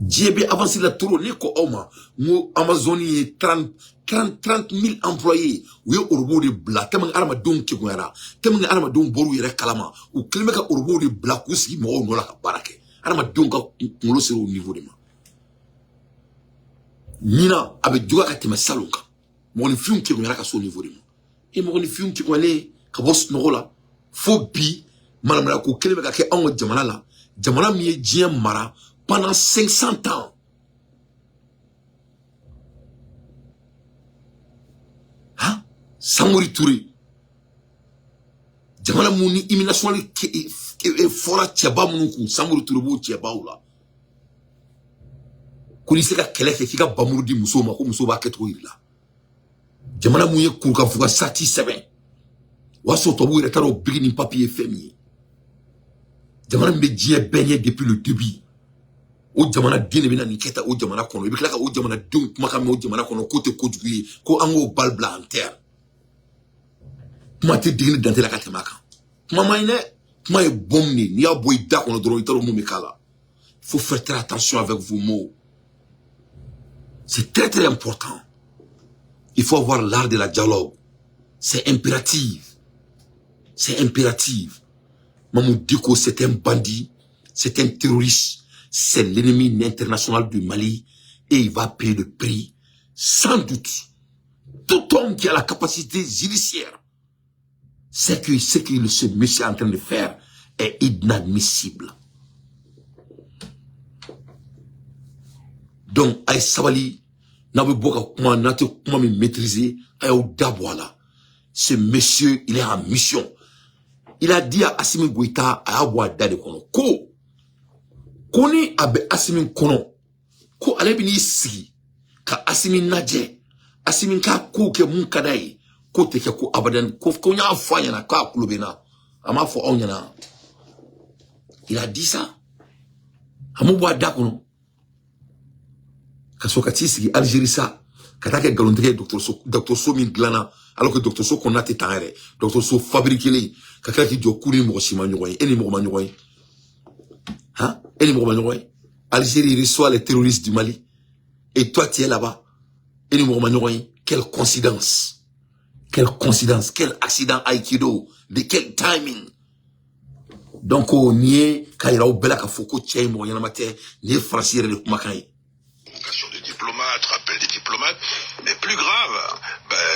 Dieu bien avancé la tour ni ko oma mo Amazonie 30 000 employés ou urbo de bla tamang arma don ki ngara tamang arma don boru yere kalama ou klima ka urbo de bla kusi mo no la ka barake arma don ka ngolo sur au niveau de ma nina abe juga ka tema salonka mo ni fium ki ngara ka so au niveau de ma e mo ni fium ki ngale ka boss no la fo bi malamala ko klima ka ke ango jamana la jamana mi djien mara pendant 500 ans. Hein? Samori Touré. Jamana mouni imination li fora tiaba mounou Samori Touré bo tiaba ou la. Kouni se ka keleke ki ka bamuru di muso ma ko muso ba keto ila. Jamana mouye kouka fuka sati seben. Waso tobu ire taro bigini papier femi. Jamana mbe djie benye depuis le début. O jamana dine bina niketa o jamana kono ibikla ka o jamana dun kuma ka me o jamana kono kote kojugi ko ango bal blanc en terre kuma te digni dante la katemaka kuma mayne kuma e bomni ni ya boy da kono dro itaro mo mikala. Il faut faire très attention avec vos mots. C'est très très important. Il faut avoir l'art de la dialogue. C'est impératif. C'est impératif. Mamoudou Diko, c'est un bandit, c'est un terroriste, c'est l'ennemi international du Mali et il va payer le prix, sans doute. Tout homme qui a la capacité judiciaire, c'est que ce que ce monsieur est en train de faire est inadmissible. Donc, Aïe Sabali, n'a pas comment me maîtriser, Aïe Daboala. Ce monsieur, il est en mission. Il a dit à Assimi Goïta, à Awa Dade Kono, Koni abe Assimi Kono, Ko alebini isi, ka Assimi Nadje, Assimi ka ko ke mun kadai, ko te ke ko abadan, ko nya fanya na ka kulubena, ama fo onyana. Il a dit ça. Amu Wa Dakono. Kasokati Algérie ça katake galondre docteur So min glana alors que docteur So konate tanere docteur So fabriqué les kakaki jo kuri mo sima nyoy eni mo ma nyoy hein eni mo ma nyoy Algérie reçoit les terroristes du Mali et toi tu es là-bas eni mo ma nyoy quelle coïncidence quel accident aikido de quel timing. Donc on nie kaira obela ka foko tchai mo yana mate ni français le kumakai de diplomates, rappel des diplomates, mais plus grave,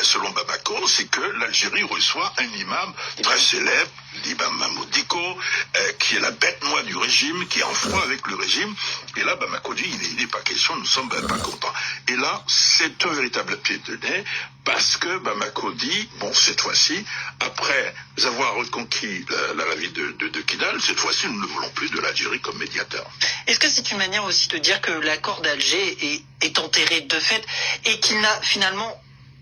selon Bamako, c'est que l'Algérie reçoit un imam très célèbre, l'imam Mamoudou Diko, qui est la bête noire du régime, qui est en froid avec le régime, et là Bamako dit, il n'est pas question, nous sommes pas contents. Et là, c'est un véritable pied de nez, parce que Bamako dit, bon, cette fois-ci, après avoir reconquis la ville de Kidal, cette fois-ci, nous ne voulons plus de l'Algérie comme médiateur. Est-ce que c'est une manière aussi de dire que l'accord d'Alger est enterré de fait et qu'il n'a finalement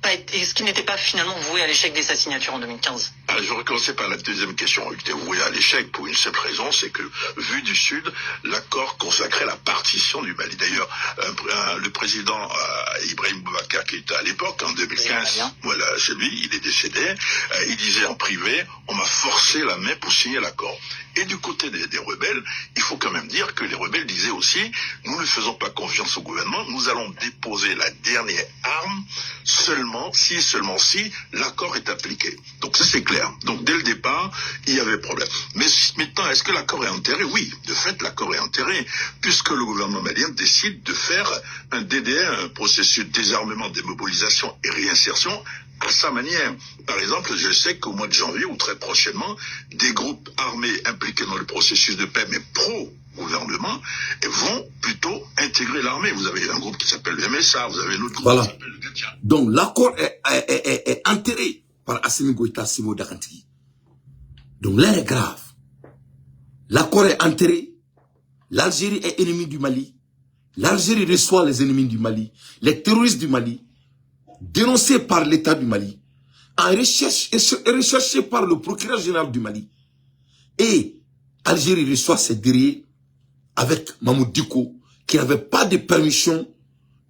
pas été, est-ce qu'il n'était pas finalement voué à l'échec de sa signature en 2015? Je recommençais par la deuxième question. Il était voué à l'échec pour une simple raison, c'est que, vu du Sud, l'accord consacrait la partition du Mali. D'ailleurs, le président Ibrahim Boubacar, qui était à l'époque, en 2015, voilà, c'est lui, il est décédé, il disait en privé, on m'a forcé la main pour signer l'accord. Et du côté des rebelles, il faut quand même dire que les rebelles disaient aussi, nous ne faisons pas confiance au gouvernement, nous allons déposer la dernière arme seulement si l'accord est appliqué. Donc ça c'est clair. Donc dès le départ, il y avait problème. Mais maintenant, est-ce que l'accord est enterré? Oui, de fait, l'accord est enterré, puisque le gouvernement malien décide de faire un DDR, un processus de désarmement, démobilisation et réinsertion, à sa manière. Par exemple, je sais qu'au mois de janvier, ou très prochainement, des groupes armés impliqués dans le processus de paix, mais pro-gouvernement, vont plutôt intégrer l'armée. Vous avez un groupe qui s'appelle le MSA, vous avez l'autre groupe qui s'appelle le Gatia. Donc l'accord est enterré par Assimi Goïta Simo Dakanti. Donc là est grave. L'accord est enterré. L'Algérie est ennemie du Mali. L'Algérie reçoit les ennemis du Mali, les terroristes du Mali, dénoncés par l'État du Mali, recherchés par le procureur général du Mali. Et Algérie reçoit ses guerriers avec Mamoudou Diko, qui n'avait pas de permission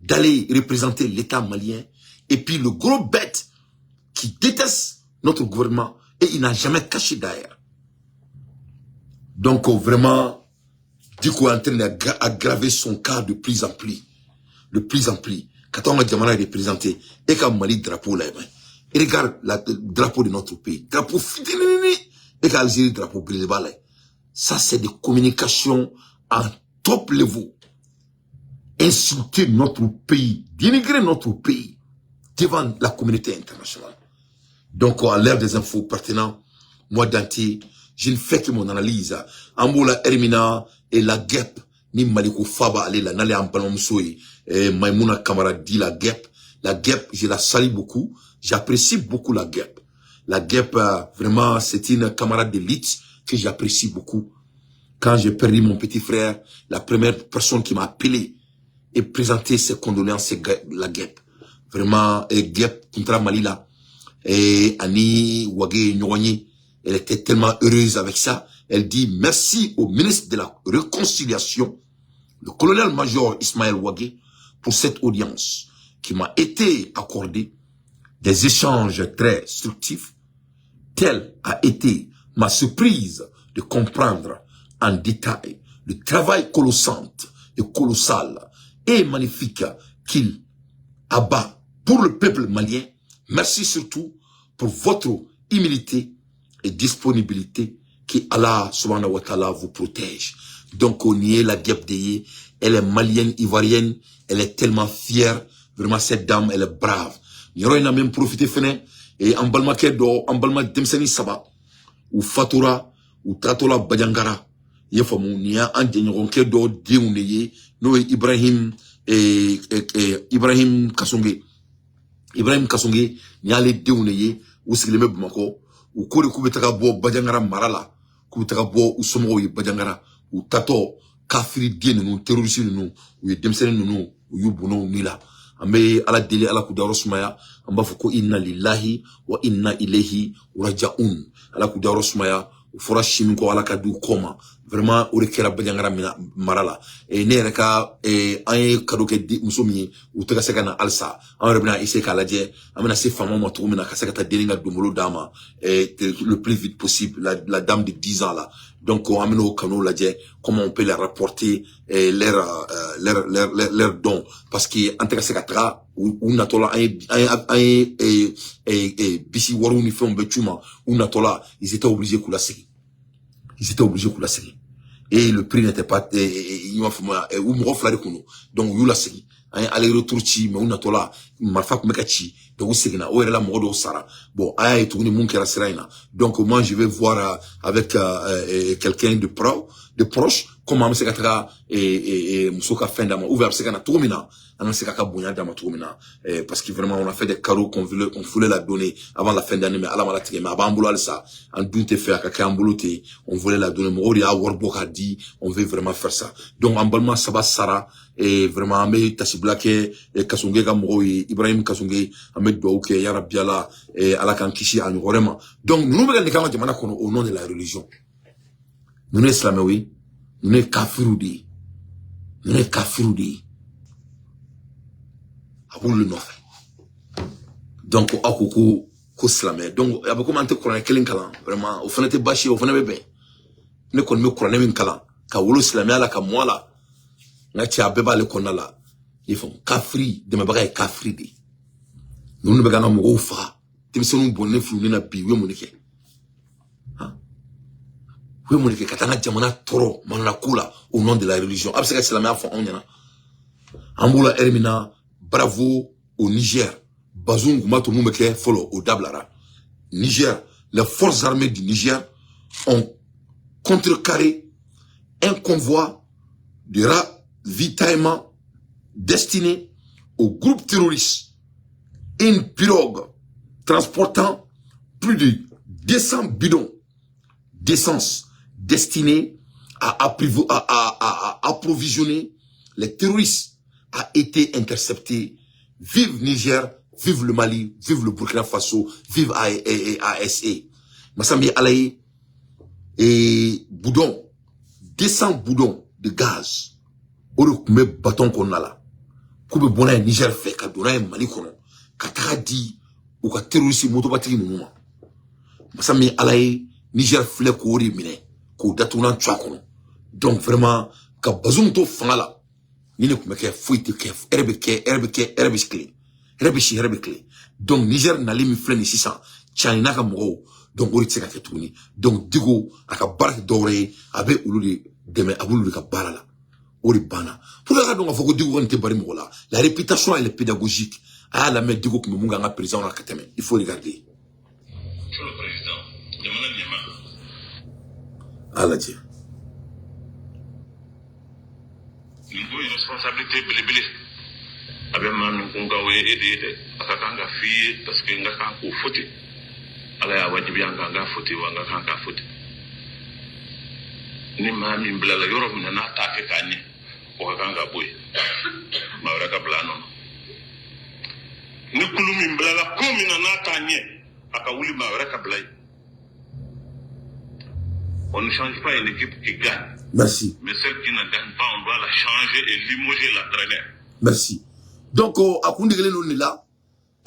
d'aller représenter l'État malien. Et puis le gros bête qui déteste notre gouvernement et il n'a jamais caché derrière. Donc vraiment, Diko est en train d'aggraver son cas de plus en plus. De plus en plus. Quand on a Djamana représenté, et quand Mali drapeau là, et regarde le drapeau de notre pays. Drapeau fidélini, et quand Algérie drapeau global. Ça c'est des communications en top level. Insulter notre pays, dénigrer notre pays devant la communauté internationale. Donc à l'ère des infos pertinents, moi Dante, je ne fais que mon analyse. Amboula Hermina et la guêpe, ni Maliko Faba allez là, n'allez en Balomsoui. Maïmouna Kamara dit la guêpe, je la salue beaucoup, j'apprécie beaucoup la guêpe. La guêpe, vraiment, c'est une camarade d'élite que j'apprécie beaucoup. Quand j'ai perdu mon petit frère, la première personne qui m'a appelé et présenté ses condoléances, c'est la guêpe. Vraiment, guêpe contre Malila. Et Annie Wagé Nyouani, elle était tellement heureuse avec ça. Elle dit merci au ministre de la Réconciliation, le colonel-major Ismaël Wagé, pour cette audience qui m'a été accordée, des échanges très instructifs. Telle a été ma surprise de comprendre en détail le travail colossal et magnifique qu'il abat pour le peuple malien. Merci surtout pour votre humilité et disponibilité Que Allah subhanahu wa ta'ala vous protège. Donc on y est la Diabdeye, elle est malienne, ivoirienne, elle est tellement fière. Vraiment cette dame, elle est brave. Yoro ina même profité fene et en balma kedo, en balma demseni saba ou fatura ou tatola bajangara. Yefamu niya an denyoron kedo deuneye no Ibrahim Ibrahim Kasonge. Ibrahim Kasonge niale deuneye ou sigileme bumako ou kore kubetaka bo bajangara marala kubetaka bo ou somo bajangara ou tato kafiri die nunu terroriste nunu ou demseni nunu ou yubuno nila. Ambe ala deli ala kudaro sumaya amba fuko inna lillahi wa inna ilayhi rajaun ala kudaro sumaya fora chimi ko ala kadu koma vraiment o rekera bajangara mina marala e ne reka ay kado ke di musomi u tega sekana alsa an rebna ise kala je amena se fama mo to mina ka sekata delinga dumolo dama le plus vite possible la dame de 10 ans là. Donc on amène au canot là, comment on peut les rapporter leurs dons parce que en tout cas c'est qu'atra ou natola bisi waru ni fait betuma ou natola ils étaient obligés de la série. Ils étaient obligés de la série. Et le prix n'était pas il m'a fait moi ou me reflare kuno. Donc you la série. Aller retour chi mais on atola marfa kumekachi donc c'est na o la modo sara bon aya tourner mon kera seraina donc moi je vais voir avec quelqu'un de proche comment c'est katra musoka fenda ma ouvert c'est kana tourmina on sait kaka bonya dama tourmina parce que vraiment on a fait des cadeaux qu'on voulait la donner avant la fin d'année mais ala mala mais avant boulot ça en doute faire kaka amboloté on voulait la donner mo ori a warboka dit on veut vraiment faire ça donc en balma saba sara et vraiment mais tasiblaké et Kasonge Gamro Ibrahim Kasonge Ahmed Douke ya Rabbi Allah et ala kan kishi an vraiment donc nous me gandi kama jamana kono au nom de la religion nous ne islamé oui nous ne kafiroudi abou le nof donc akoko ko islamé donc aba commenter Coran kelen kala vraiment au fenete bashi au fenete bébé ne kon me Coran min kala ka wolo islamé ala ka moala ngati abeba le konala ils font kafri de mabaga kafri de nous ne begana mo fa timsonu bonne flu na bi we monike hein we monike katanga jamana toro manana kula au nom de la religion absaka islamia font on yana ambula ermina bravo au Niger bazungu mato mumeke follow au Dablara Niger les forces armées du Niger ont contrecarré un convoi de ravitaillement destiné au groupe terroriste. Une pirogue transportant plus de 200 bidons d'essence destinés à approvisionner les terroristes a été intercepté. Vive Niger, vive le Mali, vive le Burkina Faso, vive ASE. Massambi Alaye et boudon, 200 boudons de gaz. Oro kume bâton qu'on a là. Koube bona Niger fait ka dona Mali kono. Ka di ou ka terroriste motobati nous. Masami Alaye Niger flè ko ori mine ko datuna twa kono. Donc vraiment ka bazum to fangala. Ni ne kume ke fuite ke herbe clé. Donc Niger n'ali mi flè ni 600. China ka mo donc ori tseka ke tourni. Donc digo aka barak doré abe ululi deme abulu ka barala. Oribana. Pour la raison, faut que Digo ne te bari mola. La réputation elle est pédagogique. Ah la mère Digo que me munga président la kateme. Il faut regarder. Monsieur le président, demande Niama. Allah Dieu. Nous avons une responsabilité belébélé. Avec ma nunga ou aidé, akakanga fille parce que nga kan ko foti. Ala ya wajibi nga foti wa nga kan ka foti. Ni mami mbala yoro mna na take kanye. Wakanga boy mauraka blano ni kulumi mblala komi na natanye akawuli mauraka blay on ne change pas une équipe qui gagne merci mais celle qui ne gagne pas on doit la changer et limoger l'entraîneur merci donc akundi gele no nila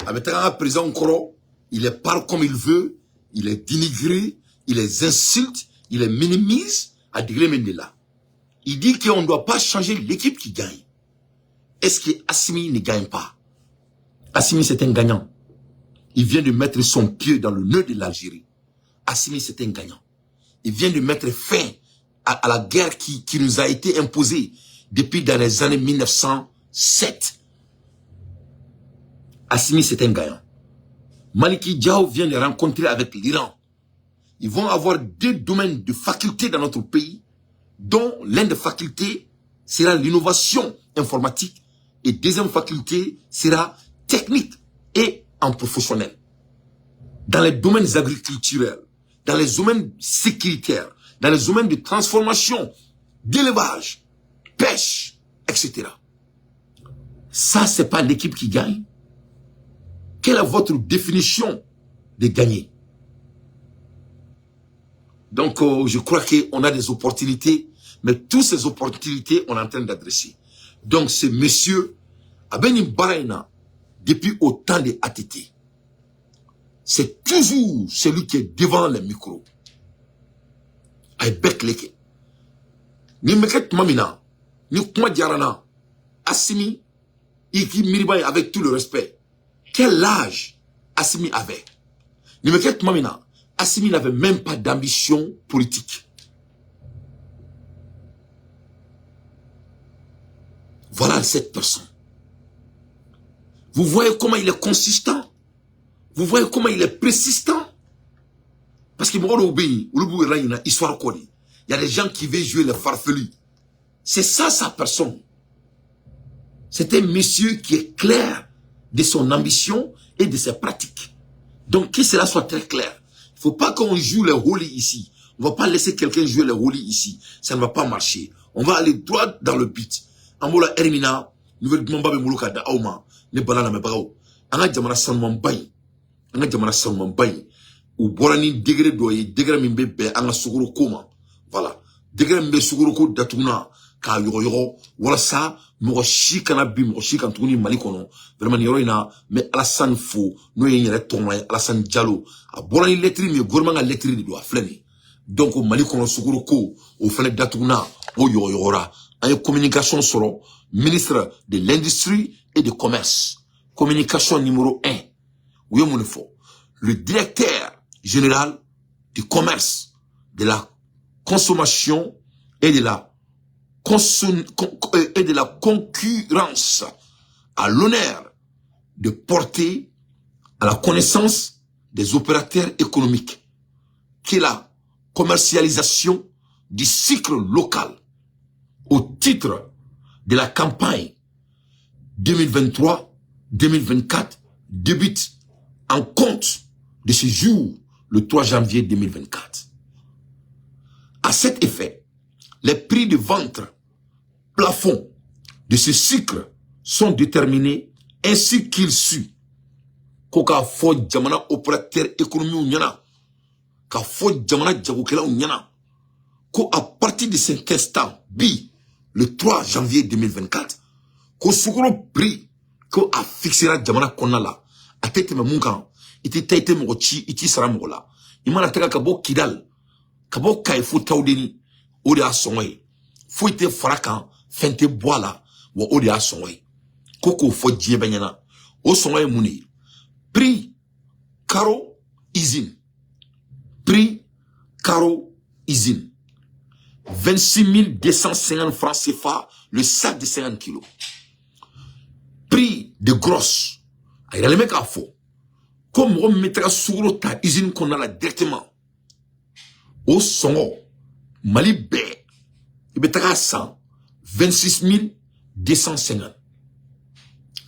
avec un président Koro il les parle comme il veut il les dénigre il les insulte il les minimise à dire menela. Il dit qu'on ne doit pas changer l'équipe qui gagne. Est-ce que Assimi ne gagne pas? Assimi, c'est un gagnant. Il vient de mettre son pied dans le nœud de l'Algérie. Assimi, c'est un gagnant. il vient de mettre fin à la guerre qui nous a été imposée depuis dans les années 1907. Assimi, c'est un gagnant. Maliki Diao vient de rencontrer avec l'Iran. Ils vont avoir 2 domaines de facultés dans notre pays, dont l'un des facultés sera l'innovation informatique et deuxième faculté sera technique et en professionnel. Dans les domaines agriculturels, dans les domaines sécuritaires, dans les domaines de transformation, d'élevage, pêche, etc. Ça, c'est pas l'équipe qui gagne. Quelle est votre définition de gagner? Donc, je crois qu'on a des opportunités, mais toutes ces opportunités, on est en train d'adresser. Donc, ce monsieur, Abeni Baraina, depuis au temps de ATT, c'est toujours celui qui est devant les micros. Aïbek leke. Ni meket mamina, ni kuma diarana, Assimi, Iki Miribay avec tout le respect. Quel âge Assimi avait? Ni meket mamina, Assimi n'avait même pas d'ambition politique. Voilà cette personne. Vous voyez comment il est consistant? Vous voyez comment il est persistant? Parce que il y a des gens qui veulent jouer les farfelus. C'est ça sa personne. C'est un monsieur qui est clair de son ambition et de ses pratiques. Donc que cela soit très clair. Il ne faut pas qu'on joue les holy ici. On ne va pas laisser quelqu'un jouer les holy ici. Ça ne va pas marcher. On va aller droit dans le but. Amola Hermina, nouvelle Mamba Moulouka da Auma, ne balana me bagao. Anga jamana sanman bay. Anga jamana sanman bay. Ou borani degré doye, degré mimbe anga suguru koma. Voilà. Degré mbe suguru ko datuna ka yoro wala sa mo shi kana bi mo shi kan tuni malikono. Vraiment yoro ina mais Alassane Fo no yere tonwa Alassane Diallo. A borani lettre mi gouvernement a lettre de do afleni. Donc au malikono suguru ko o fele datuna o yora. Une communication sur le ministre de l'Industrie et du Commerce. Communication numéro 1. Oui, mon info. Le directeur général du commerce, de la consommation et de la concurrence a l'honneur de porter à la connaissance des opérateurs économiques qui est la commercialisation du cycle local au titre de la campagne 2023-2024 débute en compte de ce jour, le 3 janvier 2024. À cet effet, les prix de vente plafond de ce cycle sont déterminés ainsi qu'il suit. Koka fo jamana opérateur économique ou nyana, ka fo jamana jagokela ou nyana, ko à partir de cet instant, le 3 janvier 2024, ko sukuro prix ko a fixera jamana konala a tete me munkan iti taite mo chi iti sara mo la imana teka kabo kidal kabo kai fu tawdeni odi a sonwe fu ite farakan fente boala wo odi a sonwe koko fo jie banyana o sonwe muni prix caro usine prix caro usine 26 250 francs CFA le sac de 50 kilos. Prix de grosse. Il y a les mecs à faux. Comme on mettra sur ta usine qu'on a là directement. Au son, Mali B. Il mettra 100. 26 250.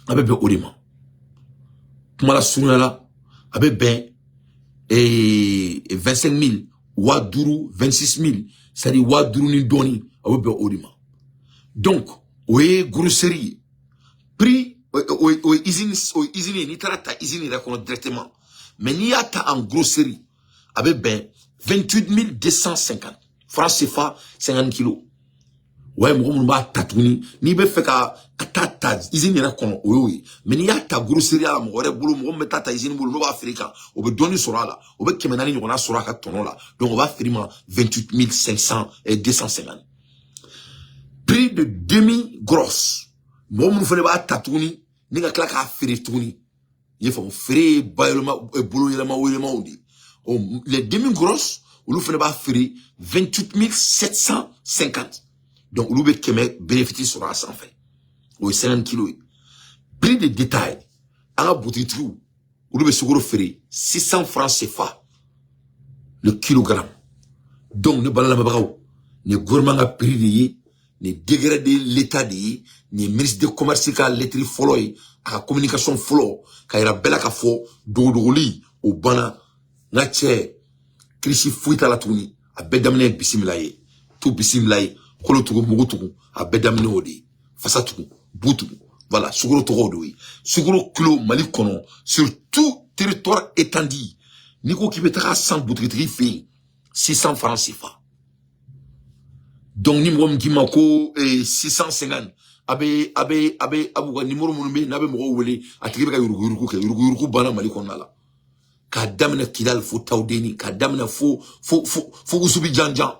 Avec ben Odima. Pour la sourire là. Avec ben. Et 25 000. Ouadourou 26 000. C'est-à-dire Ouadourou ni doni. Avec ben Odima. Donc, oui, grosserie. Prix, usine, ni tara ta usine reconnaît directement. Mais ni a ta en grosserie, avec ben, 28 250 francs CFA, 50 kilos. Ouais, moi, tatouni, ni be fait ka ta usine reconnaît, oui. Mais ni a ta grosserie à la mouare, boulot, moi, me ta usine boulot, no africain, on veut donner sur là, on veut que maintenant, on a sur la ton là. Donc, on va faire 28 500 et 250. Prix de demi-grosse. Moi, je ne pas tatouni, ni ka klaka fere touni. Il faut fere, baillement, boulot, les demi-grosses, olu fana b'a feere 28 750. Donc olu bɛ kɛmɛ bénéfice sɔrɔ a sanfɛ. O ye 50 kilos ye. Prix de détail an ka boutiquiw olu bɛ sukaro feere 600 francs CFA le kilogramme. Donc ne bala lamɛbagaw ni gouvernement ka prix de ye ni degré de l'état de ye ni ministre de commerce ka lettre fɔlɔ ye a ka communication fɔlɔ ka yira bɛɛ la ka fɔ dogoli o banna n'a cɛ kirisi foyi t'a la tuguni a bɛɛ daminɛ bisimila ye to bisimila ye kolo tugu mugu tugu a bɛɛ daminɛ o de ye fasa tugu bu tugu voilà sukaro tɔgɔw de ye sukaro kilo Mali kɔnɔ sur tout territoire étendu n'i ko k'i bɛ taga san butigitigi fɛ yen 600 francs CFA. Donc ni mɔgɔ min k'i ma ko 650 abu ka numéro minnu bɛ yen n'a bɛ mɔgɔw wele a tigi bɛ ka yuruguyurugu kɛ yuruguyurugu banna Mali kɔnɔna la k'a daminɛ Kidal fo Tawudeni k'a daminɛ fo Usubi janjan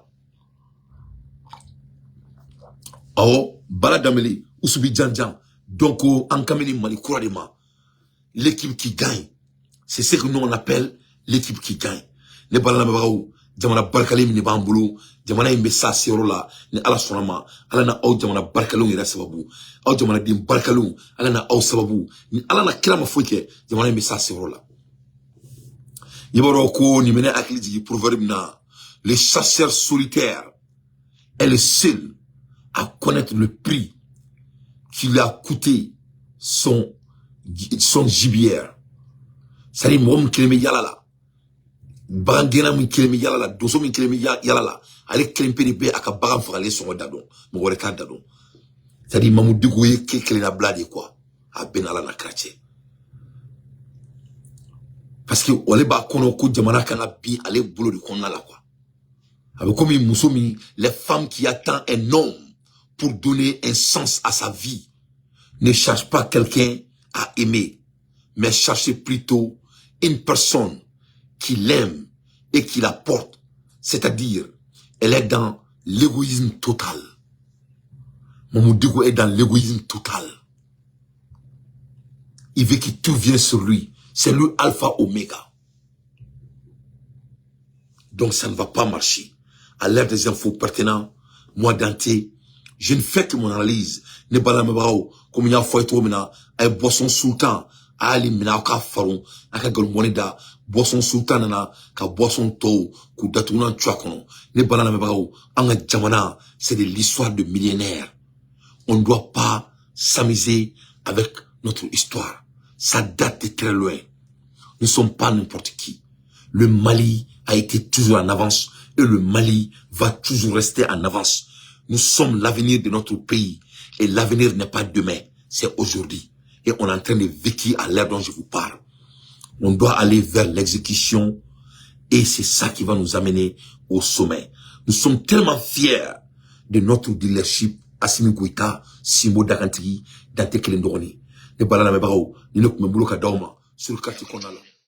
awɔ bala daminɛ Usubi janjan donc an kameni Mali kura de ma l'équipe qui gagne c'est ce que nous on appelle l'équipe qui gagne ne bala lamɛbagaw jamana barikalen min b'an bolo jamana in bɛ sa seyɔrɔ la ni Ala sɔnna ma Ala na aw jamana barikalenw yɛrɛ sababu aw jamanaden barikalenw Ala na aw sababu ni Ala na kira ma foyi kɛ jamana in bɛ sa seyɔrɔ la i b'a dɔn ko nin bɛ ne hakili jigin proverbe na le chasseur solitaire est le seul à connaître le prix qui lui a coûté son gibière c'est-à-dire mɔgɔ min kelen bɛ yala la bagan gɛnna min kelen bɛ yala la donso min kelen bɛ yala la ale kelen pe de bɛ a ka bagan fagalen sɔngɔ da dɔn mɔgɔ wɛrɛ t'a da dɔn c'est-à-dire Mamu Diko ye kelenna bila de quoi a bɛɛ n'Ala na kira cɛ parce que ale b'a kɔnɔ ko jamana kan ka bin ale bolo de kɔnɔna la quoi a bɛ komi muso min les femmes qui attendent un homme pour donner un sens à sa vie ne cherchent pas quelqu'un à aimer mais cherchez plutôt une personne qui l'aime et qui la porte, c'est-à-dire elle est dans l'égoïsme total. Mamu Diko est dans l'égoïsme total. Il veut que tout vienne sur lui. C'est lui alpha oméga. Donc ça ne va pas marcher. À l'ère des infos pertinents, moi Dante, je ne fais que mon analyse. Ne bala mebao, comme il y a foi et tout mina, ay boisson sultan, ali mina ka faron, aka galmonida, boisson sultan nana, ka boisson to, ku datunan tchakono. Ne bala mebao, anga jamana, c'est de l'histoire de millénaires. On ne doit pas s'amuser avec notre histoire. Ça date de très loin. Nous ne sommes pas n'importe qui. Le Mali a été toujours en avance et le Mali va toujours rester en avance. Nous sommes l'avenir de notre pays et l'avenir n'est pas demain, c'est aujourd'hui. Et on est en train de vécu à l'ère dont je vous parle. On doit aller vers l'exécution et c'est ça qui va nous amener au sommet. Nous sommes tellement fiers de notre leadership Assimi Goïta, Simbo Dakantigi, Dante Kelendoroni. Ne balala mebao, ni ne kumembuluka dauma sur le quartier qu'on a là.